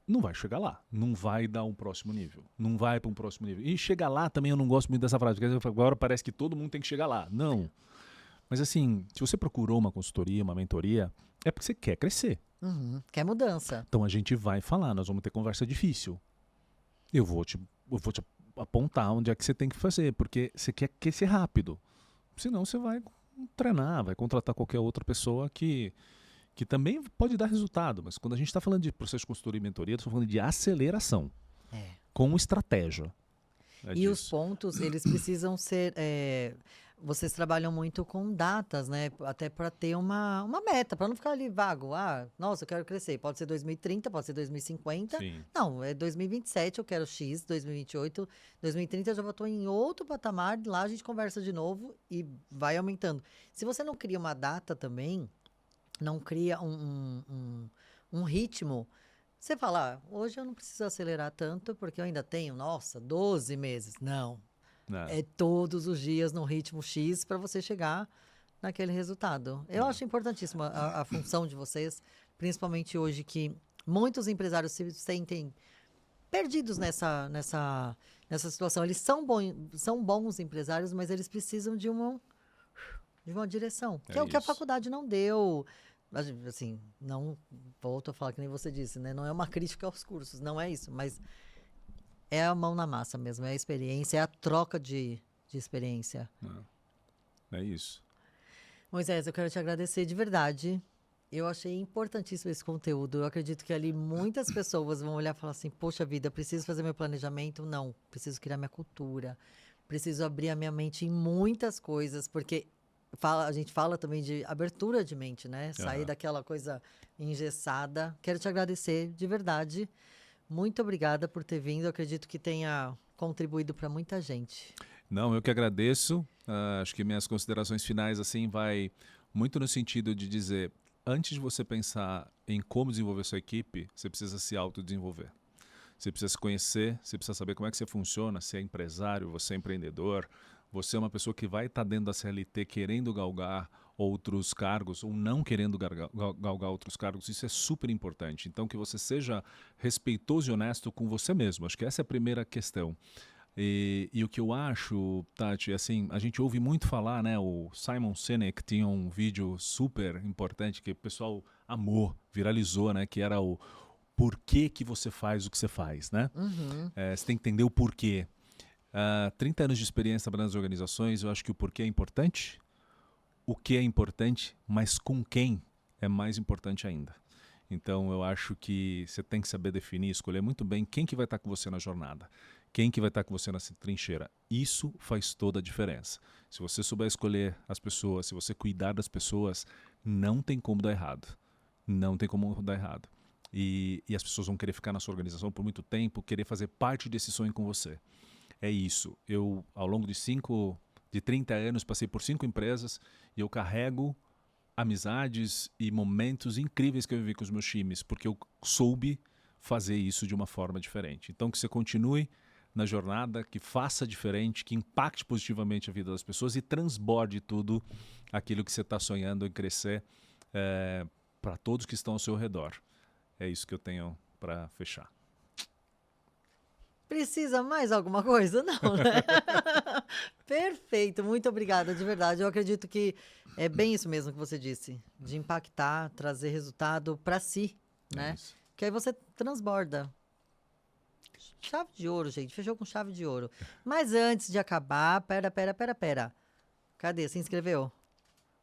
não vai chegar lá. Não vai dar um próximo nível. Não vai para um próximo nível. E chegar lá também eu não gosto muito dessa frase. Porque agora parece que todo mundo tem que chegar lá. Não. Mas assim, se você procurou uma consultoria, uma mentoria, é porque você quer crescer. Quer mudança. Então a gente vai falar, nós vamos ter conversa difícil. Eu vou te apontar onde é que você tem que fazer, porque você quer crescer rápido. Senão você vai treinar, vai contratar qualquer outra pessoa que também pode dar resultado. Mas quando a gente está falando de processo de consultoria e mentoria, estou falando de aceleração. Com estratégia. E os pontos, eles precisam ser... vocês trabalham muito com datas, né? Até para ter uma meta, para não ficar ali vago. Nossa, eu quero crescer. Pode ser 2030, pode ser 2050. Sim. Não, é 2027, eu quero X, 2028, 2030 eu já estou em outro patamar. Lá a gente conversa de novo e vai aumentando. Se você não cria uma data também, não cria um ritmo... Você fala, hoje eu não preciso acelerar tanto, porque eu ainda tenho, 12 meses. Não. É todos os dias no ritmo X para você chegar naquele resultado. Eu acho importantíssima a função de vocês, principalmente hoje que muitos empresários se sentem perdidos nessa situação. Eles são bons empresários, mas eles precisam de uma direção, que é o que a faculdade não deu. Assim, não volto a falar que nem você disse, né? Não é uma crítica aos cursos, não é isso, mas é a mão na massa mesmo, é a experiência, é a troca de experiência. É isso. Moisés, eu quero te agradecer de verdade. Eu achei importantíssimo esse conteúdo. Eu acredito que ali muitas pessoas vão olhar e falar assim, poxa vida, preciso fazer meu planejamento? Não, preciso criar minha cultura, preciso abrir a minha mente em muitas coisas, porque a gente fala também de abertura de mente, né? Sair daquela coisa engessada. Quero te agradecer de verdade. Muito obrigada por ter vindo. Eu acredito que tenha contribuído para muita gente. Não, eu que agradeço. Acho que minhas considerações finais assim vai muito no sentido de dizer, antes de você pensar em como desenvolver sua equipe, você precisa se autodesenvolver. Você precisa se conhecer, você precisa saber como é que você funciona, se é empresário, você é empreendedor, você é uma pessoa que vai estar dentro da CLT querendo galgar outros cargos ou não querendo galgar outros cargos. Isso é super importante. Então, que você seja respeitoso e honesto com você mesmo. Acho que essa é a primeira questão. E o que eu acho, Tati, assim, a gente ouve muito falar, né? O Simon Sinek tinha um vídeo super importante que o pessoal amou, viralizou, né? Que era o porquê que você faz o que você faz, né? Você tem que entender o porquê. 30 anos de experiência trabalhando nas organizações, eu acho que o porquê é importante, o que é importante, mas com quem é mais importante ainda. Então eu acho que você tem que saber definir, escolher muito bem quem que vai estar com você na jornada, quem que vai estar com você nessa trincheira. Isso faz toda a diferença. Se você souber escolher as pessoas, se você cuidar das pessoas, não tem como dar errado. Não tem como dar errado. E as pessoas vão querer ficar na sua organização por muito tempo, querer fazer parte desse sonho com você. É isso. Eu, ao longo de 30 anos, passei por 5 empresas e eu carrego amizades e momentos incríveis que eu vivi com os meus times, porque eu soube fazer isso de uma forma diferente. Então, que você continue na jornada, que faça diferente, que impacte positivamente a vida das pessoas e transborde tudo aquilo que você está sonhando em crescer para todos que estão ao seu redor. É isso que eu tenho para fechar. Precisa mais alguma coisa? Não, né? Perfeito, muito obrigada, de verdade. Eu acredito que é bem isso mesmo que você disse, de impactar, trazer resultado para si, É né? isso. Que aí você transborda. Chave de ouro, gente. Fechou com chave de ouro. Mas antes de acabar, pera. Cadê? Se inscreveu?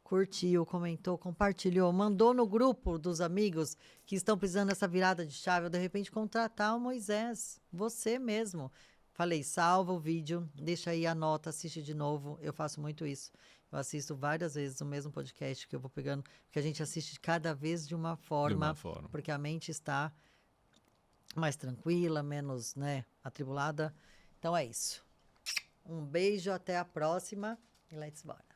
Curtiu, comentou, compartilhou, mandou no grupo dos amigos que estão precisando dessa virada de chave, ou de repente contratar o Moisés, você mesmo. Falei, salva o vídeo, deixa aí a nota, assiste de novo. Eu faço muito isso. Eu assisto várias vezes o mesmo podcast que eu vou pegando, porque a gente assiste cada vez de uma De uma forma, forma. porque a mente está mais tranquila, menos, né, atribulada. Então é isso. Um beijo, até a próxima e let's bora.